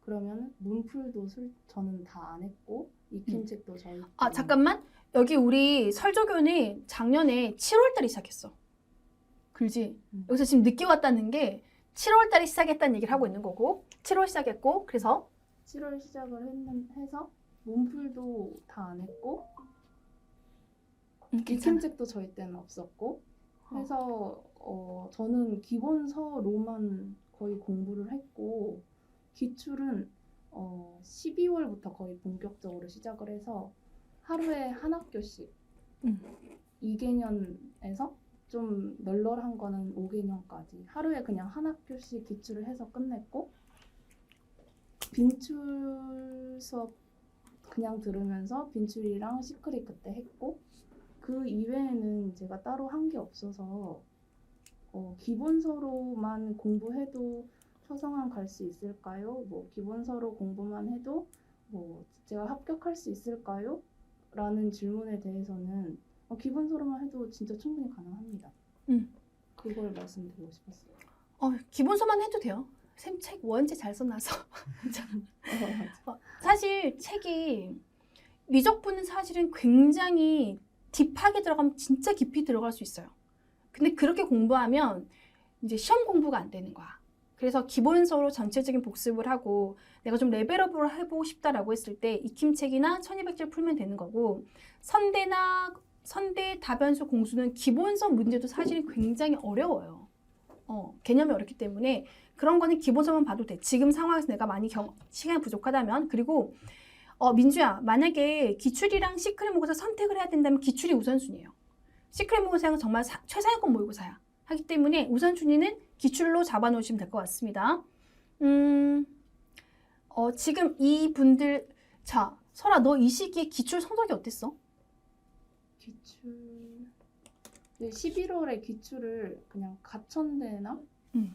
그러면 문풀도 저는 다 안 했고 익힘책도 저희 잠깐만. 여기 우리 설조교는 작년에 7월달에 시작했어. 그지? 여기서 지금 늦게 왔다는 게 7월달에 시작했다는 얘기를 하고 있는 거고 7월 시작했고 그래서 7월 시작을 해서 문풀도 다 안 했고 괜찮아. 익힘책도 저희 때는 없었고 해서 저는 기본서로만 거의 공부를 했고 기출은 12월부터 거의 본격적으로 시작을 해서 하루에 한 학교씩 2개년에서 좀 널널한 거는 5개년까지 하루에 그냥 한 학교씩 기출을 해서 끝냈고 빈출 수업 그냥 들으면서 빈출이랑 시크릿 그때 했고 그 이외에는 제가 따로 한 게 없어서 기본서로만 공부해도 초성한 갈 수 있을까요? 뭐 기본서로 공부만 해도 뭐 제가 합격할 수 있을까요? 라는 질문에 대해서는 기본서로만 해도 진짜 충분히 가능합니다. 그걸 말씀드리고 싶었어요. 기본서만 해도 돼요. 쌤 책 원체 잘 써놔서. 사실 책이 미적분은 사실은 굉장히 딥하게 들어가면 진짜 깊이 들어갈 수 있어요. 근데 그렇게 공부하면 이제 시험 공부가 안 되는 거야. 그래서 기본서로 전체적인 복습을 하고 내가 좀 레벨업을 해보고 싶다라고 했을 때 익힘책이나 1200질 풀면 되는 거고 선대 다변수 공수는 기본서 문제도 사실 굉장히 어려워요. 개념이 어렵기 때문에 그런 거는 기본서만 봐도 돼. 지금 상황에서 내가 많이 시간이 부족하다면. 그리고 민주야, 만약에 기출이랑 시크릿 모의고사 선택을 해야 된다면 기출이 우선순위예요. 시크릿 모의고사는 정말 최상위권 모의고사야. 하기 때문에 우선순위는 기출로 잡아놓으시면 될 것 같습니다. 지금 이분들 자, 설아 너 이 시기에 기출 성적이 어땠어? 기출 11월에 기출을 그냥 가천대나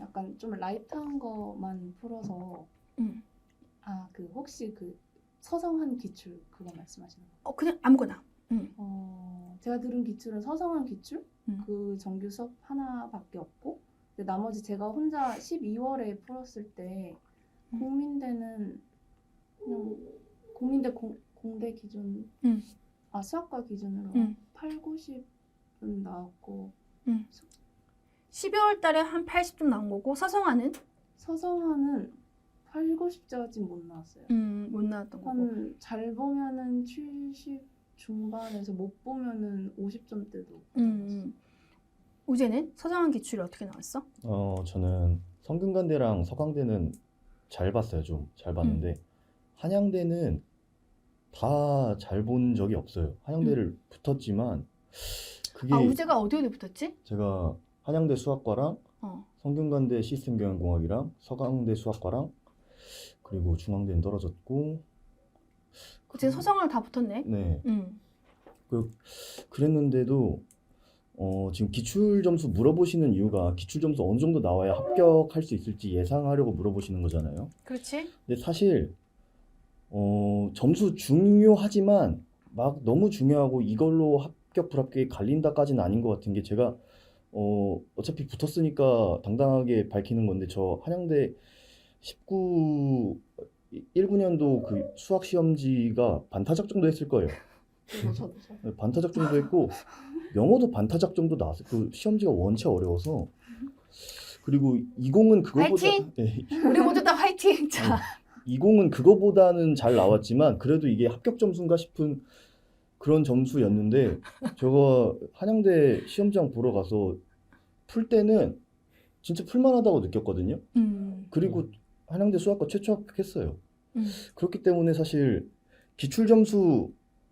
약간 좀 라이트한 거만 풀어서 그 혹시 그 서성한 기출 그거 말씀하시는 거예요? 그냥 아무거나. 제가 들은 기출은 서성한 기출 음. 그 정규 수업 하나밖에 없고 근데 나머지 제가 혼자 12월에 풀었을 때 공민대는 그냥 공민대 공대 기준 수학과 기준으로 8, 90은 나왔고 12월 달에 한 80점 나온 거고 서성화는 서성하는 8, 90까지 못 나왔어요. 못 나왔던 거고. 한 잘 보면은 70 중반에서 못 보면은 50점대도. 우재는 서성한 기출이 어떻게 나왔어? 저는 성균관대랑 서강대는 잘 봤어요. 좀 잘 봤는데 한양대는 다 잘 본 적이 없어요. 한양대를 붙었지만 그게 우재가 어디 붙었지? 제가 한양대 수학과랑 성균관대 시스템경영공학이랑 서강대 수학과랑 그리고 중앙대는 떨어졌고 우재 서성을 다 붙었네. 네. 그랬는데도 지금 기출 점수 물어보시는 이유가 기출 점수 어느 정도 나와야 합격할 수 있을지 예상하려고 물어보시는 거잖아요. 그렇지. 근데 사실 점수 중요하지만 막 너무 중요하고 이걸로 합격 불합격이 갈린다까지는 아닌 것 같은 게 제가 어차피 붙었으니까 당당하게 밝히는 건데 저 한양대 19년도 그 수학 시험지가 반타작 정도 했을 거예요. 저도. 반타작 정도 했고 영어도 반타작 정도 나왔어요. 그 시험지가 원체 어려워서. 그리고 20은 그거보다 화이팅! 네, 우리 모두 다 화이팅! 자. 20은 그거보다는 잘 나왔지만 그래도 이게 합격 점수인가 싶은 그런 점수였는데 제가 한양대 시험장 보러 가서 풀 때는 진짜 풀만하다고 느꼈거든요. 그리고 한양대 수학과 최초 합격했어요. 그렇기 때문에 사실 기출 점수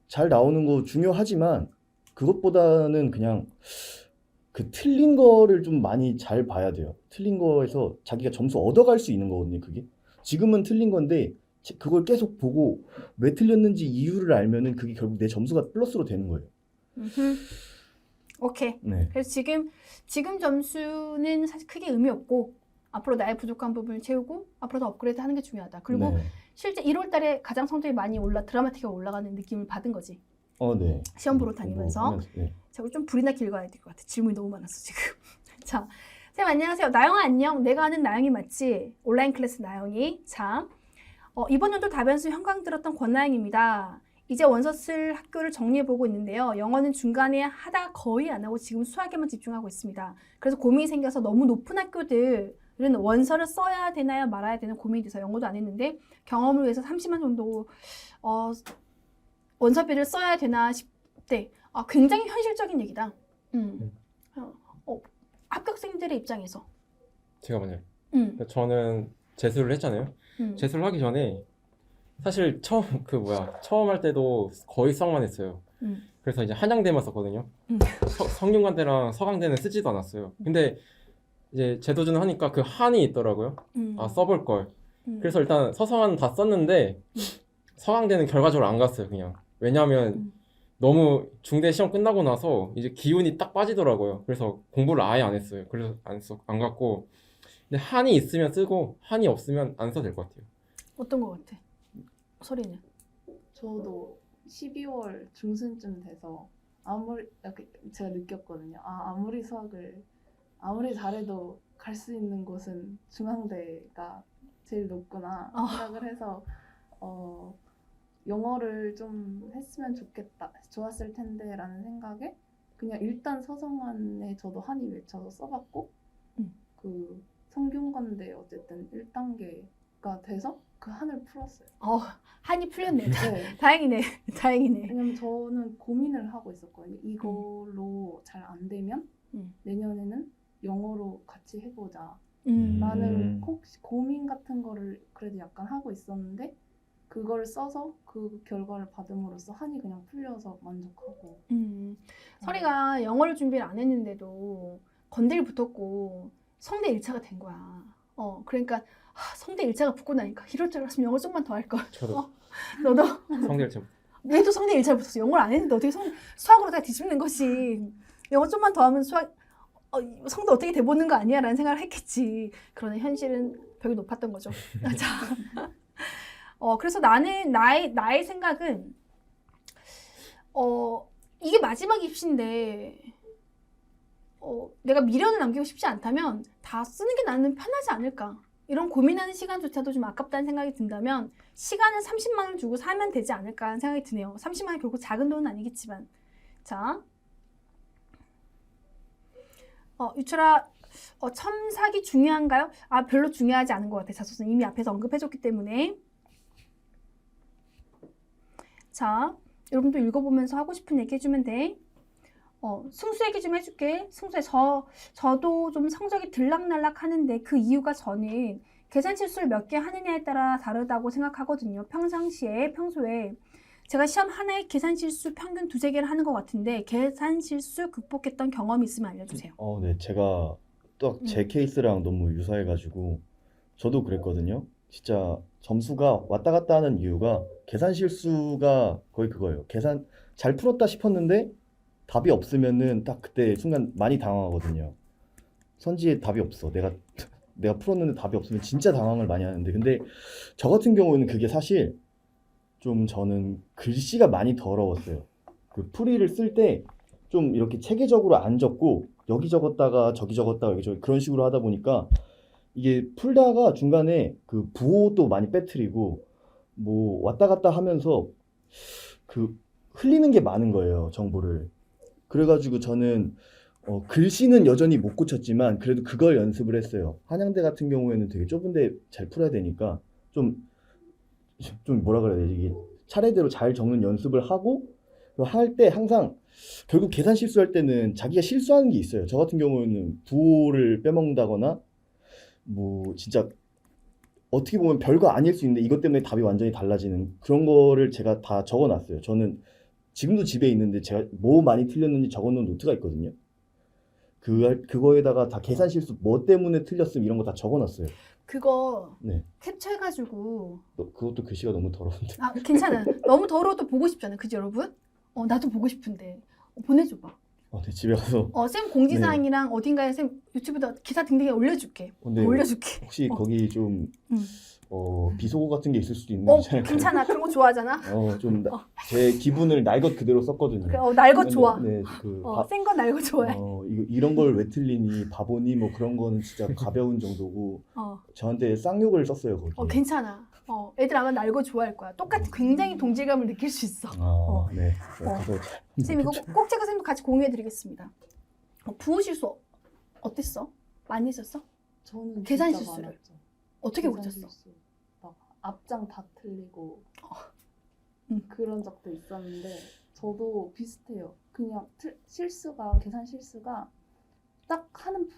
잘 나오는 거 중요하지만 그것보다는 그냥 그 틀린 거를 좀 많이 잘 봐야 돼요. 틀린 거에서 자기가 점수 얻어갈 수 있는 거거든요, 그게. 지금은 틀린 건데 그걸 계속 보고 왜 틀렸는지 이유를 알면은 그게 결국 내 점수가 플러스로 되는 거예요. 오케이. 네. 그래서 지금 점수는 사실 크게 의미 없고 앞으로 나의 부족한 부분을 채우고 앞으로 더 업그레이드 하는 게 중요하다. 그리고 네. 실제 1월 달에 가장 성적이 많이 드라마틱하게 올라가는 느낌을 받은 거지. 네. 시험 보러 다니면서. 네. 제가 좀 불이나 길가야 될 것 같아. 질문이 너무 많았어 지금. 자, 쌤 안녕하세요. 나영아 안녕. 내가 아는 나영이 맞지? 온라인 클래스 나영이. 자, 이번 연도 답변수 현강 들었던 권나영입니다. 이제 원서 쓸 학교를 정리해보고 있는데요. 영어는 중간에 하다 거의 안 하고 지금 수학에만 집중하고 있습니다. 그래서 고민이 생겨서 너무 높은 학교들은 원서를 써야 되나요? 말아야 되나 고민이 돼서 영어도 안 했는데 경험을 위해서 30만 정도 원서비를 써야 되나 싶대. 굉장히 현실적인 얘기다. 합격생들의 입장에서. 제가 만약 저는 재수를 했잖아요. 재수를 하기 전에 사실 처음 할 때도 거의 수학만 했어요. 그래서 이제 한양대만 썼거든요. 성균관대랑 서강대는 쓰지도 않았어요. 근데 이제 재도전을 하니까 그 한이 있더라고요. 써볼 걸. 그래서 일단 서성한 다 썼는데 서강대는 결과적으로 안 갔어요, 그냥. 왜냐하면 너무 중대 시험 끝나고 나서 이제 기운이 딱 빠지더라고요. 그래서 공부를 아예 안 했어요. 그래서 안 갔고. 근데 한이 있으면 쓰고 한이 없으면 안 써도 될 것 같아요. 어떤 것 같아? 소리는? 저도 12월 중순쯤 돼서 제가 느꼈거든요. 아무리 수학을 아무리 잘해도 갈 수 있는 곳은 중앙대가 제일 높구나 생각을 해서 영어를 좀 했으면 좋았을 텐데 라는 생각에 그냥 일단 서성한에 저도 한이 외쳐서 써봤고 그 성균관대 어쨌든 1단계가 돼서 그 한을 풀었어요. 한이 풀렸네. 네. 다행이네. 왜냐면 저는 고민을 하고 있었거든요. 이걸로 잘 안 되면 내년에는 영어로 같이 해보자 라는 혹시 고민 같은 거를 그래도 약간 하고 있었는데 그걸 써서 그 결과를 받음으로써 한이 그냥 풀려서 만족하고. 설이가 영어를 준비를 안 했는데도 건대를 붙었고 성대 1차가 된 거야. 그러니까 성대 1차가 붙고 나니까 이럴 줄 알았으면 영어 좀만 더 할 걸. 저도 너도 성대를 좀 얘도 성대 1차 붙었어. 영어를 안 했는데 어떻게 수학으로 다 뒤집는 것이 영어 좀만 더 하면 성대 어떻게 돼보는 거 아니야? 라는 생각을 했겠지. 그러나 현실은 벽이 높았던 거죠. 자, 그래서 나의 생각은 이게 마지막 입시인데 내가 미련을 남기고 싶지 않다면 다 쓰는 게 나는 편하지 않을까. 이런 고민하는 시간조차도 좀 아깝다는 생각이 든다면 시간은 30만 원 주고 사면 되지 않을까 하는 생각이 드네요. 30만 원이 결국 작은 돈은 아니겠지만. 자, 유철아, 첨삭이 중요한가요? 별로 중요하지 않은 것 같아. 자소서는 이미 앞에서 언급해줬기 때문에. 자, 여러분도 읽어보면서 하고 싶은 얘기 해주면 돼. 승수 얘기 좀 해줄게. 승수에 저도 좀 성적이 들락날락 하는데 그 이유가 저는 계산 실수를 몇 개 하느냐에 따라 다르다고 생각하거든요. 평소에 제가 시험 하나에 계산 실수 평균 2-3개를 하는 것 같은데 계산 실수 극복했던 경험이 있으면 알려주세요. 네, 제가 딱 제 케이스랑 너무 유사해가지고 저도 그랬거든요. 진짜 점수가 왔다 갔다 하는 이유가 계산 실수가 거의 그거예요. 계산 잘 풀었다 싶었는데 답이 없으면은 딱 그때 순간 많이 당황하거든요. 선지에 답이 없어. 내가 풀었는데 답이 없으면 진짜 당황을 많이 하는데, 근데 저 같은 경우에는 그게 사실 좀 저는 글씨가 많이 더러웠어요. 그 풀이를 쓸 때 좀 이렇게 체계적으로 안 적고 여기 적었다가 저기 적었다가 여기 적었다가 그런 식으로 하다 보니까 이게 풀다가 중간에 그 부호도 많이 빼트리고 뭐 왔다 갔다 하면서 그 흘리는 게 많은 거예요, 정보를. 그래가지고 저는 글씨는 여전히 못 고쳤지만 그래도 그걸 연습을 했어요. 한양대 같은 경우에는 되게 좁은데 잘 풀어야 되니까 좀 뭐라 그래야 되지? 이게 차례대로 잘 적는 연습을 하고 할 때 항상 결국 계산 실수할 때는 자기가 실수하는 게 있어요. 저 같은 경우에는 부호를 빼먹는다거나 뭐 진짜 어떻게 보면 별거 아닐 수 있는데 이것 때문에 답이 완전히 달라지는 그런 거를 제가 다 적어놨어요. 저는 지금도 집에 있는데 제가 뭐 많이 틀렸는지 적어놓은 노트가 있거든요. 그거에다가 다 계산 실수 뭐 때문에 틀렸음 이런 거 다 적어놨어요. 그거 네. 캡처해가지고 그것도 글씨가 너무 더러운데. 괜찮아. 너무 더러워도 보고 싶잖아. 그지 여러분? 나도 보고 싶은데 보내줘봐. 네, 집에 가서. 쌤 공지사항이랑 어딘가에 쌤 유튜브에다 기사 등등에 올려줄게. 네, 올려줄게. 혹시 거기 좀 응. 비속어 같은 게 있을 수도 있는 거잖아요. 괜찮아. 그런 거 좋아하잖아. 좀 제 기분을 날 것 그대로 썼거든요. 그래, 날 것 좋아. 네, 센 건 날 것 좋아해. 이런 걸 왜 틀리니 바보니 뭐 그런 거는 진짜 가벼운 정도고 저한테 쌍욕을 썼어요 거기. 괜찮아. 애들 아마 날 것 좋아할 거야. 똑같이 굉장히 동질감을 느낄 수 있어. 네. 가서 쌤 이거 꼭 제가 쌤도 같이 공유해드리겠습니다. 부호 실수 어땠어? 많이 했었어? 저는 계산 진짜 실수를. 많았죠. 어떻게 계산 고쳤어? 실수. 막 앞장 다 틀리고 응. 그런 적도 있었는데 저도 비슷해요. 그냥 계산 실수가 딱 하는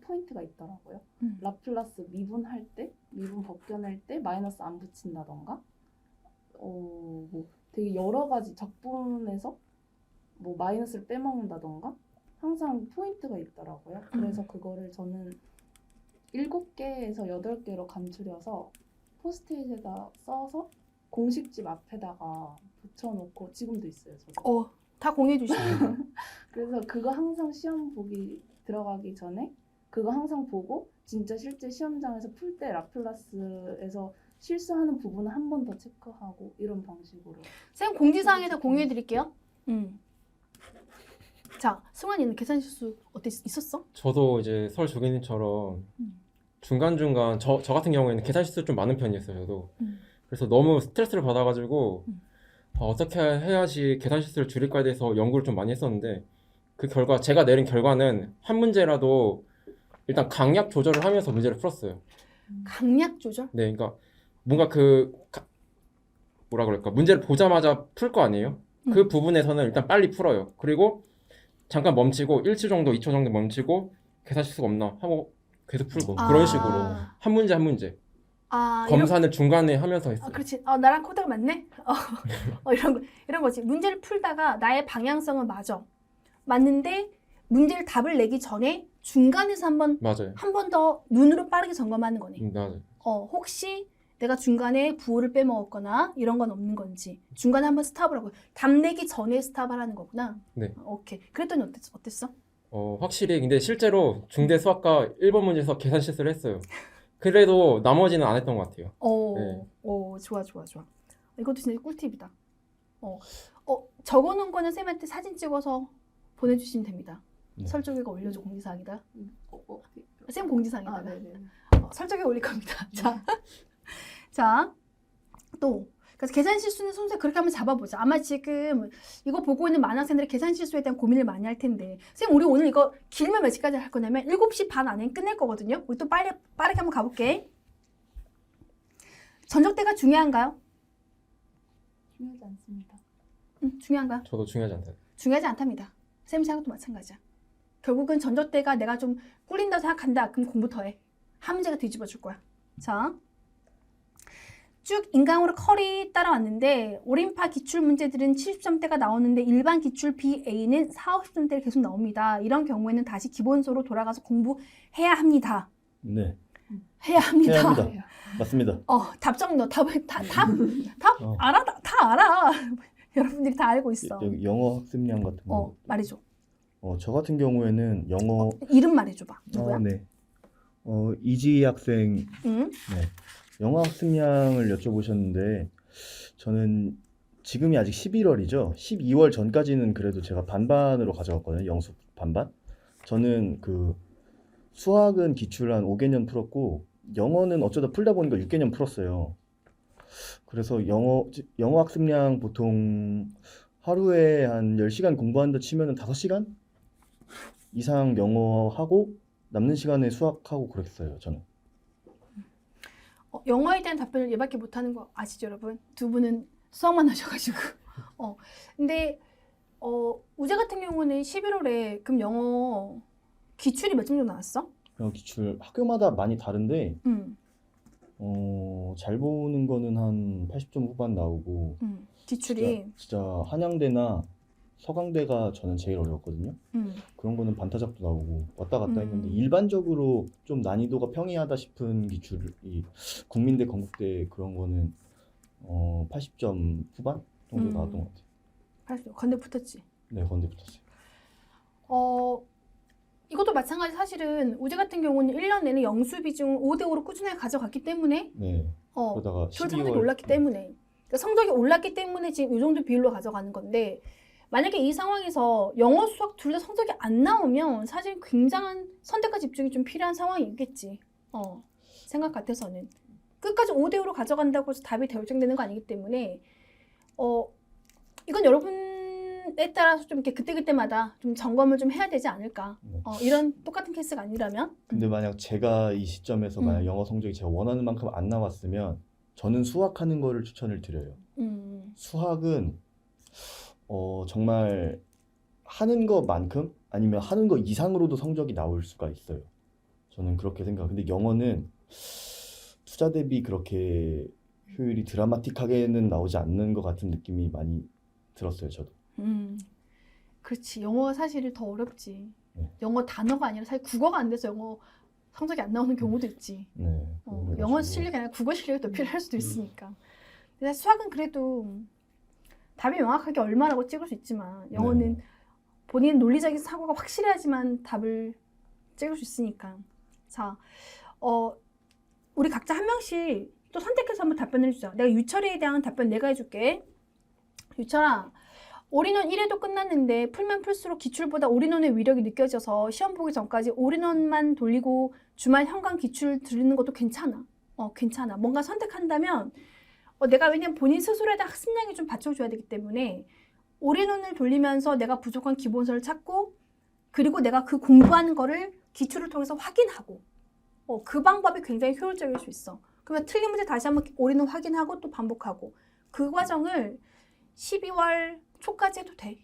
포인트가 있더라고요. 라플라스 미분할 때, 미분 벗겨낼 때 마이너스 안 붙인다던가 뭐 되게 여러 가지 적분에서 뭐 마이너스를 빼먹는다던가 항상 포인트가 있더라고요. 그래서 그거를 저는 7개에서 8개로 감추려서 포스트잇에다 써서 공식집 앞에다가 붙여놓고 지금도 있어요. 저도. 다 공유해 주시면. 그래서 그거 항상 시험 보기 들어가기 전에 그거 항상 보고 진짜 실제 시험장에서 풀 때 라플라스에서 실수하는 부분을 한 번 더 체크하고 이런 방식으로. 쌤 공지사항에다 공유해 드릴게요. 자, 승환이는 계산 실수 있었어? 저도 이제 서울 조교님처럼 중간중간 저 같은 경우에는 계산 실수 좀 많은 편이었어요. 저도. 그래서 너무 스트레스를 받아가지고 어떻게 해야지 계산 실수를 줄일까에 대해서 연구를 좀 많이 했었는데 그 결과 제가 내린 결과는 한 문제라도 일단 강약 조절을 하면서 문제를 풀었어요. 강약 조절? 네, 그러니까 뭔가 뭐라 그럴까 문제를 보자마자 풀 거 아니에요? 그 부분에서는 일단 빨리 풀어요. 그리고 잠깐 멈추고 1초 정도, 2초 정도 멈추고 계산 실수가 없나 하고 계속 풀고 그런 식으로 한 문제 한 문제 검사는 중간에 하면서 했어요. 그렇지. 나랑 코드가 맞네. 이런 거지. 문제를 풀다가 나의 방향성은 맞는데 문제를 답을 내기 전에 중간에서 한 번 더 눈으로 빠르게 점검하는 거네. 맞아요. 혹시 내가 중간에 부호를 빼먹었거나 이런 건 없는 건지 중간에 한번 스탑을 하고 답 내기 전에 스탑하라는 거구나. 네. 오케이. 그랬더니 어땠어? 확실히 근데 실제로 중대 수학과 1번 문제에서 계산 실수를 했어요. 그래도 나머지는 안 했던 것 같아요. 네. 좋아. 이것도 진짜 꿀팁이다. 적어놓은 거는 쌤한테 사진 찍어서 보내주시면 됩니다. 네. 설정이가 올려줘 공지사항이다. 오케이. 쌤 공지사항이다. 아, 네네. 설정에 올릴 겁니다. 자, 또 그래서 계산 실수는 순서 그렇게 한번 잡아보자. 아마 지금 이거 보고 있는 많은 학생들이 계산 실수에 대한 고민을 많이 할 텐데 쌤 우리 오늘 이거 길면 몇 시까지 할 거냐면 7시 반 안에 끝낼 거거든요. 우리 또 빠르게 한번 가볼게. 전적대가 중요한가요? 중요하지 않습니다. 중요한가요? 저도 중요하지 않다. 중요하지 않답니다. 쌤 생각도 마찬가지야. 결국은 전적대가 내가 좀 꿀린다고 생각한다. 그럼 공부 더 해. 한 문제가 뒤집어 줄 거야. 자, 쭉 인강으로 컬이 따라왔는데 오림파 기출 문제들은 70점대가 나오는데 일반 기출 BA는 40~50점대를 계속 나옵니다. 이런 경우에는 다시 기본서로 돌아가서 공부해야 합니다. 네. 해야 합니다. 해야 합니다. 맞습니다. 답정 너 답을 답 어. 알아. 다 알아. 여러분들이 다 알고 있어. 여기 영어 학습량 같은 거. 말해줘. 저 같은 경우에는 영어 이름 말해줘봐. 누구야? 네. 이지 학생 응? 영어 학습량을 여쭤보셨는데 저는 지금이 아직 11월이죠. 12월 전까지는 그래도 제가 반반으로 가져갔거든요. 영수 반반. 저는 그 수학은 기출 한 5개년 풀었고 영어는 어쩌다 풀다 보니까 6개년 풀었어요. 그래서 영어 학습량 보통 하루에 한 10시간 공부한다 치면은 5시간 이상 영어 하고 남는 시간에 수학하고 그랬어요, 저는. 영어에 대한 답변을 얘밖에 못하는 거 아시죠, 여러분? 두 분은 수학만 하셔가지고. 근데 우재 같은 경우는 11월에 그럼 영어 기출이 몇 점 정도 나왔어? 영어 기출 학교마다 많이 다른데 잘 보는 거는 한 80점 후반 나오고 기출이. 진짜 한양대나 서강대가 저는 제일 어려웠거든요. 그런 거는 반타작도 나오고 왔다 갔다 했는데 일반적으로 좀 난이도가 평이하다 싶은 기출이 국민대, 건국대 그런 거는 80점 후반 정도 나왔던 것 같아요. 건대 붙었지. 네, 건대 붙었어요. 이것도 마찬가지 사실은 우재 같은 경우는 1년 내내 영수 비중 5대5로 꾸준하게 가져갔기 때문에 네. 그러다가 성적이 12월 올랐기 때문에 그러니까 성적이 올랐기 때문에 지금 이 정도 비율로 가져가는 건데 만약에 이 상황에서 영어, 수학 둘 다 성적이 안 나오면 사실 굉장한 선택과 집중이 좀 필요한 상황이겠지. 생각 같아서는. 끝까지 5대5로 가져간다고 해서 답이 결정되는 거 아니기 때문에 이건 여러분에 따라서 좀 이렇게 그때그때마다 좀 점검을 좀 해야 되지 않을까. 이런 똑같은 케이스가 아니라면. 근데 만약 제가 이 시점에서 만약 영어 성적이 제가 원하는 만큼 안 나왔으면 저는 수학하는 거를 추천을 드려요. 수학은 정말 하는 것만큼 아니면 하는 것 이상으로도 성적이 나올 수가 있어요. 저는 그렇게 생각해요. 근데 영어는 투자 대비 그렇게 효율이 드라마틱하게는 나오지 않는 것 같은 느낌이 많이 들었어요, 저도. 그렇지. 영어 사실 더 어렵지. 네. 영어 단어가 아니라 사실 국어가 안 돼서 영어 성적이 안 나오는 경우도 있지. 네. 영어 실력이 아니라 국어 실력이 더 필요할 수도 있으니까. 근데 수학은 그래도 답이 명확하게 얼마라고 찍을 수 있지만 영어는 본인 논리적인 사고가 확실해야지만 답을 찍을 수 있으니까. 자, 우리 각자 한 명씩 또 선택해서 한번 답변을 해주자. 내가 유철이에 대한 답변 내가 해줄게. 유철아, 올인원 1회도 끝났는데 풀면 풀수록 기출보다 올인원의 위력이 느껴져서 시험 보기 전까지 올인원만 돌리고 주말 현강 기출 들리는 것도 괜찮아. 괜찮아. 뭔가 선택한다면 내가 왜냐면 본인 스스로에 대한 학습량이 좀 받쳐줘야 되기 때문에 올인원을 돌리면서 내가 부족한 기본서를 찾고 그리고 내가 그 공부하는 거를 기출을 통해서 확인하고 그 방법이 굉장히 효율적일 수 있어. 그러면 틀린 문제 다시 한번 올인원 확인하고 또 반복하고 그 과정을 12월 초까지 해도 돼.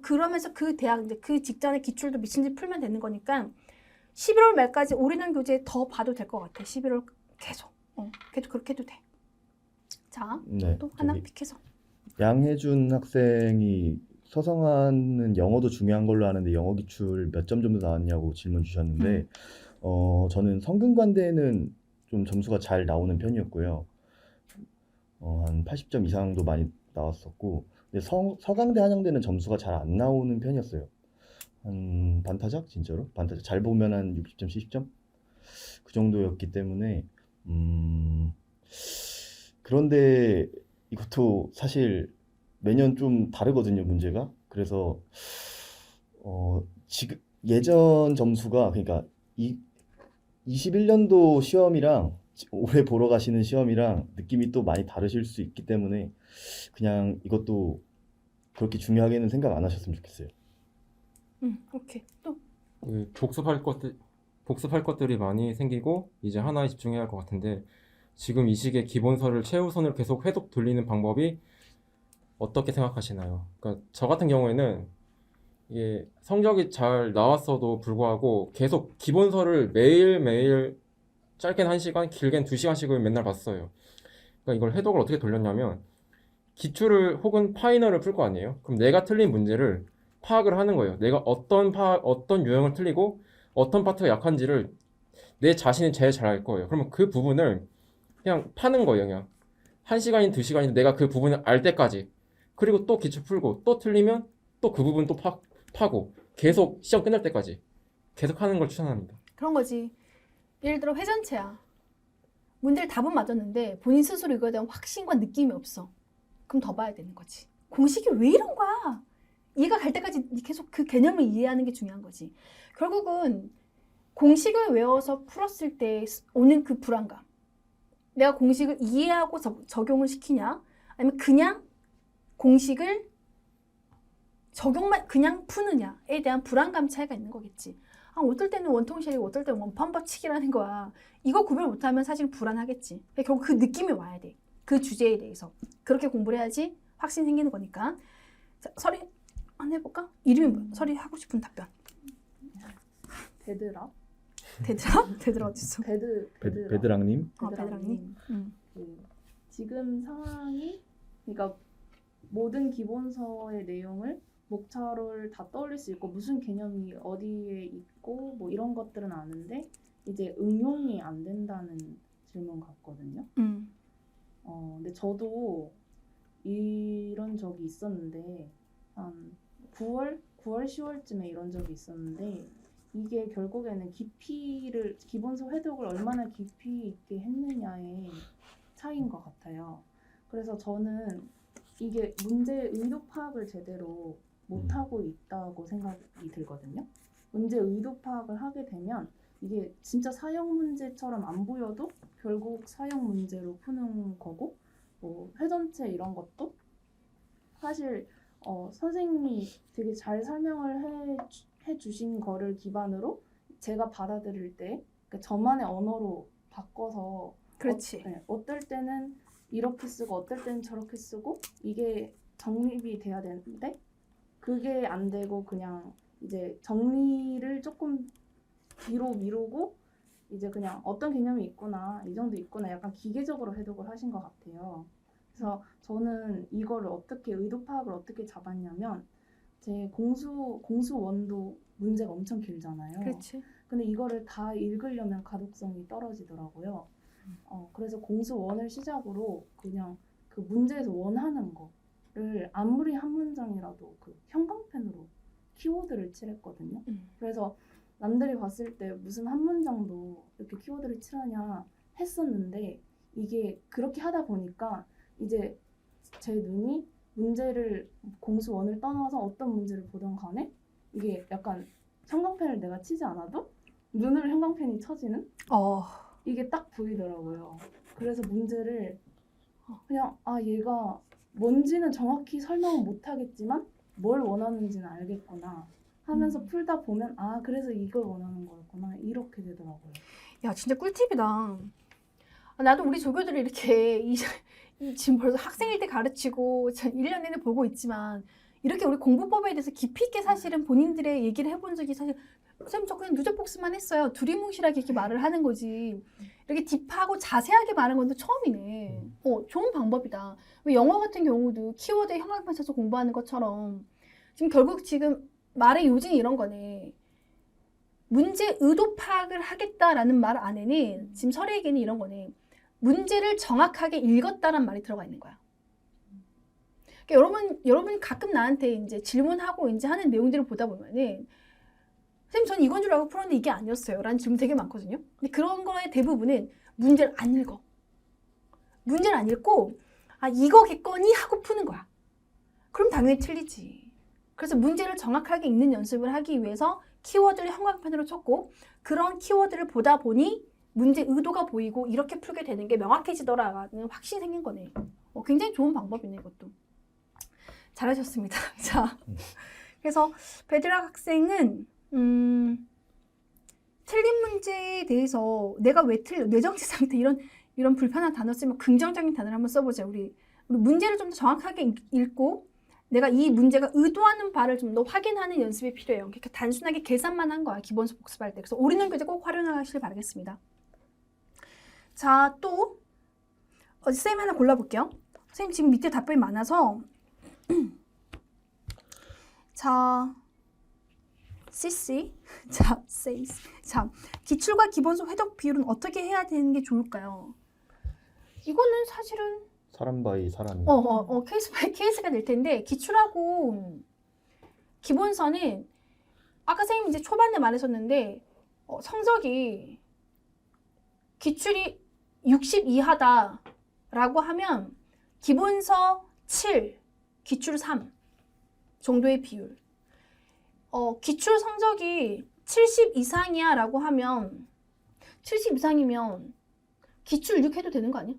그러면서 그 대학 이제 그 직전에 기출도 미친듯이 풀면 되는 거니까 11월 말까지 올인원 교재 더 봐도 될 것 같아. 11월 계속. 계속 그렇게 해도 돼. 자, 네, 또 하나 저기 픽해서. 양혜준 학생이 서성하는 영어도 중요한 걸로 아는데 영어 기출 몇 점 정도 나왔냐고 질문 주셨는데 저는 성균관대는 좀 점수가 잘 나오는 편이었고요. 한 80점 이상도 많이 나왔었고 근데 서강대 한양대는 점수가 잘 안 나오는 편이었어요. 한 반타작 진짜로 반타작 잘 보면 한 60점 70점 그 정도였기 때문에 그런데 이것도 사실 매년 좀 다르거든요, 문제가. 그래서 지금 예전 점수가 그러니까 21년도 시험이랑 올해 보러 가시는 시험이랑 느낌이 또 많이 다르실 수 있기 때문에 그냥 이것도 그렇게 중요하게는 생각 안 하셨으면 좋겠어요. 오케이. 또 그 복습할 것들이 많이 생기고 이제 하나에 집중해야 할 것 같은데 지금 이 시기에 기본서를 최우선으로 계속 회독 돌리는 방법이 어떻게 생각하시나요? 그러니까 저 같은 경우에는 이게 성적이 잘 나왔어도 불구하고 계속 기본서를 매일매일 짧게는 1시간, 길게는 2시간씩을 맨날 봤어요. 그러니까 이걸 해독을 어떻게 돌렸냐면 기출을 혹은 파이널을 풀 거 아니에요? 그럼 내가 틀린 문제를 파악을 하는 거예요. 내가 어떤 유형을 틀리고 어떤 파트가 약한지를 내 자신이 제일 잘 알 거예요. 그러면 그 부분을 그냥 파는 거예요. 그냥 1시간이든 2시간이든 내가 그 부분을 알 때까지. 그리고 또 기출 풀고 또 틀리면 또 그 부분 또 파고 계속 시험 끝날 때까지 계속 하는 걸 추천합니다. 그런 거지. 예를 들어 회전체야. 문제를 답은 맞았는데 본인 스스로 이거에 대한 확신과 느낌이 없어. 그럼 더 봐야 되는 거지. 공식이 왜 이런 거야? 이해가 갈 때까지 계속 그 개념을 이해하는 게 중요한 거지. 결국은 공식을 외워서 풀었을 때 오는 그 불안감. 내가 공식을 이해하고 적용을 시키냐? 아니면 그냥 공식을 적용만 그냥 푸느냐에 대한 불안감 차이가 있는 거겠지. 어떨 때는 원통식이고 어떨 때는 원판박치기라는 거야. 이거 구별 못하면 사실 불안하겠지. 결국 그 느낌이 와야 돼. 그 주제에 대해서. 그렇게 공부를 해야지 확신이 생기는 거니까. 자, 설이 한번 해볼까? 이름이 뭐야? 설이 하고 싶은 답변. 베드락? 베드락? 베드락 어딨어? 베드락. 베드랑님? 베드락님. 그 지금 상황이 그러니까 모든 기본서의 내용을 목차를 다 떠올릴 수 있고 무슨 개념이 어디에 있고 뭐 이런 것들은 아는데 이제 응용이 안 된다는 질문 같거든요. 근데 저도 이런 적이 있었는데 한 9월, 10월쯤에 이런 적이 있었는데 이게 결국에는 깊이를 기본서 회독을 얼마나 깊이 있게 했느냐의 차이인 것 같아요. 그래서 저는 이게 문제의 의도 파악을 제대로 못하고 있다고 생각이 들거든요. 문제 의도 파악을 하게 되면 이게 진짜 사형 문제처럼 안 보여도 결국 사형 문제로 푸는 거고 뭐 회전체 이런 것도 사실 선생님이 되게 잘 설명을 해주신 거를 기반으로 제가 받아들일 때 그러니까 저만의 언어로 바꿔서 그렇지. 어떨 때는 이렇게 쓰고 어떨 때는 저렇게 쓰고 이게 정립이 돼야 되는데 그게 안 되고 그냥 이제 정리를 조금 뒤로 미루고 이제 그냥 어떤 개념이 있구나 이 정도 있구나 약간 기계적으로 해독을 하신 것 같아요. 그래서 저는 이거를 어떻게 의도 파악을 어떻게 잡았냐면 제 공수원도 문제가 엄청 길잖아요. 그렇지. 근데 이거를 다 읽으려면 가독성이 떨어지더라고요. 그래서 공수원을 시작으로 그냥 그 문제에서 원하는 거를 아무리 한 문장이라도 그 형광펜으로 키워드를 칠했거든요. 그래서 남들이 봤을 때 무슨 한 문장도 이렇게 키워드를 칠하냐 했었는데 이게 그렇게 하다 보니까 이제 제 눈이 문제를 공수원을 떠나서 어떤 문제를 보던 간에 이게 약간 형광펜을 내가 치지 않아도 눈으로 형광펜이 쳐지는 이게 딱 보이더라고요. 그래서 문제를 그냥 얘가 뭔지는 정확히 설명은 못하겠지만 뭘 원하는지는 알겠구나 하면서 풀다 보면 그래서 이걸 원하는 거였구나 이렇게 되더라고요. 야, 진짜 꿀팁이다. 나도 우리 조교들이 이렇게 지금 벌써 학생일 때 가르치고 1년 내내 보고 있지만 이렇게 우리 공부법에 대해서 깊이 있게 사실은 본인들의 얘기를 해본 적이 사실 선생님 저 그냥 누적 복습만 했어요. 두리뭉실하게 이렇게 말을 하는 거지. 이렇게 딥하고 자세하게 말하는 건 또 처음이네. 좋은 방법이다. 왜 영어 같은 경우도 키워드에 형광펜 쳐서 공부하는 것처럼 지금 말의 요지는 이런 거네. 문제 의도 파악을 하겠다라는 말 안에는 지금 설의에게는 이런 거네. 문제를 정확하게 읽었다란 말이 들어가 있는 거야. 그러니까 여러분 가끔 나한테 이제 질문하고 이제 하는 내용들을 보다 보면은 선생님 저는 이건 줄 알고 풀었는데 이게 아니었어요 라는 질문 되게 많거든요. 근데 그런 거의 대부분은 문제를 안 읽어. 문제를 안 읽고 아 이거겠거니 하고 푸는 거야. 그럼 당연히 틀리지. 그래서 문제를 정확하게 읽는 연습을 하기 위해서 키워드를 형광펜으로 쳤고 그런 키워드를 보다 보니 문제 의도가 보이고 이렇게 풀게 되는 게 명확해지더라라는 확신이 생긴 거네. 굉장히 좋은 방법이네 이것도. 잘하셨습니다. 자, 그래서 베드락 학생은 틀린 문제에 대해서 내가 왜 틀려, 뇌정지 상태 이런 불편한 단어 쓰면 긍정적인 단어를 한번 써보자. 우리 문제를 좀 더 정확하게 읽고 내가 이 문제가 의도하는 바를 좀 더 확인하는 연습이 필요해요. 그러니까 단순하게 계산만 한 거야. 기본서 복습할 때. 그래서 올인원 교재 꼭 활용하시길 바라겠습니다. 자, 또 쌤 하나 골라볼게요. 선생님 지금 밑에 답변이 많아서 자, CC 자, 기출과 기본서 회독 비율은 어떻게 해야 되는 게 좋을까요? 이거는 사실은 사람 바이 사람이. 케이스 바이 케이스가 될 텐데 기출하고 기본서는 아까 선생님 이제 초반에 말하셨는데 성적이 기출이 60 이하다라고 하면 기본서 7, 기출 3 정도의 비율. 기출 성적이 70 이상이야 라고 하면 70 이상이면 기출 6 해도 되는 거 아니야?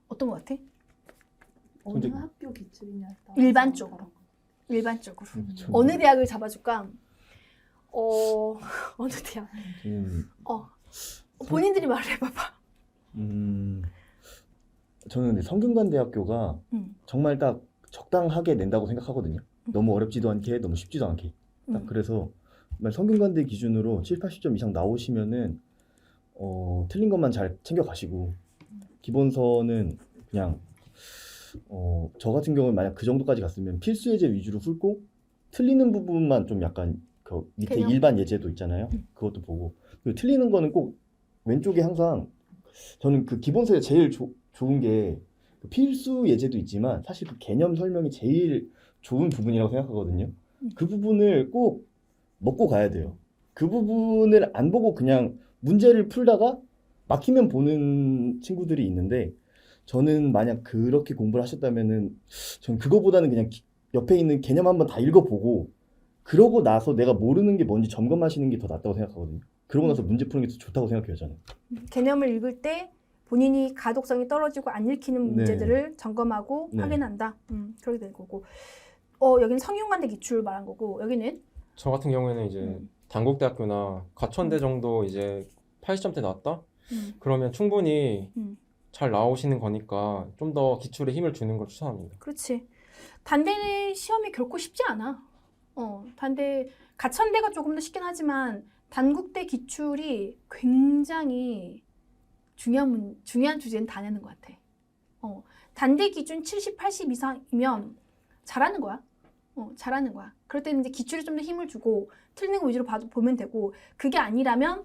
어떤 거 같아? 어느 근데- 학교 기출이냐에 따라 일반적으로. 일반적으로. 어느 대학을 잡아줄까? 어느 대학? 본인들이 말을 해봐봐. 저는 근데 성균관대학교가 정말 딱 적당하게 낸다고 생각하거든요. 너무 어렵지도 않게 너무 쉽지도 않게. 딱 그래서 정말 성균관대 기준으로 7, 80점 이상 나오시면은 틀린 것만 잘 챙겨 가시고 기본서는 그냥 저 같은 경우는 만약 그 정도까지 갔으면 필수 예제 위주로 훑고 틀리는 부분만 좀 약간 그 밑에 개념? 일반 예제도 있잖아요. 그것도 보고 그리고 틀리는 거는 꼭 왼쪽에 항상 저는 그 기본서에 제일 좋은 게 필수 예제도 있지만 사실 그 개념 설명이 제일 좋은 부분이라고 생각하거든요. 그 부분을 꼭 먹고 가야 돼요. 그 부분을 안 보고 그냥 문제를 풀다가 막히면 보는 친구들이 있는데 저는 만약 그렇게 공부를 하셨다면은 전 그거보다는 그냥 옆에 있는 개념 한번 다 읽어보고 그러고 나서 내가 모르는 게 뭔지 점검하시는 게 더 낫다고 생각하거든요. 그러고 나서 문제 푸는 게 더 좋다고 생각해요, 저는. 개념을 읽을 때 본인이 가독성이 떨어지고 안 읽히는 네. 문제들을 점검하고 네. 확인한다. 그렇게 될 거고. 여기는 성균관대 기출 말한 거고 여기는 저 같은 경우에는 이제 단국대학교나 가천대 정도 이제 80점대 나왔다? 그러면 충분히 잘 나오시는 거니까 좀 더 기출에 힘을 주는 걸 추천합니다. 그렇지. 단대는 시험이 결코 쉽지 않아. 가천대가 조금 더 쉽긴 하지만 단국대 기출이 굉장히 중요한 주제는 다 내는 것 같아. 단대 기준 70, 80 이상이면 잘하는 거야. 잘하는 거야. 그럴 때는 이제 기출에 좀 더 힘을 주고 틀리는 거 위주로 보면 되고 그게 아니라면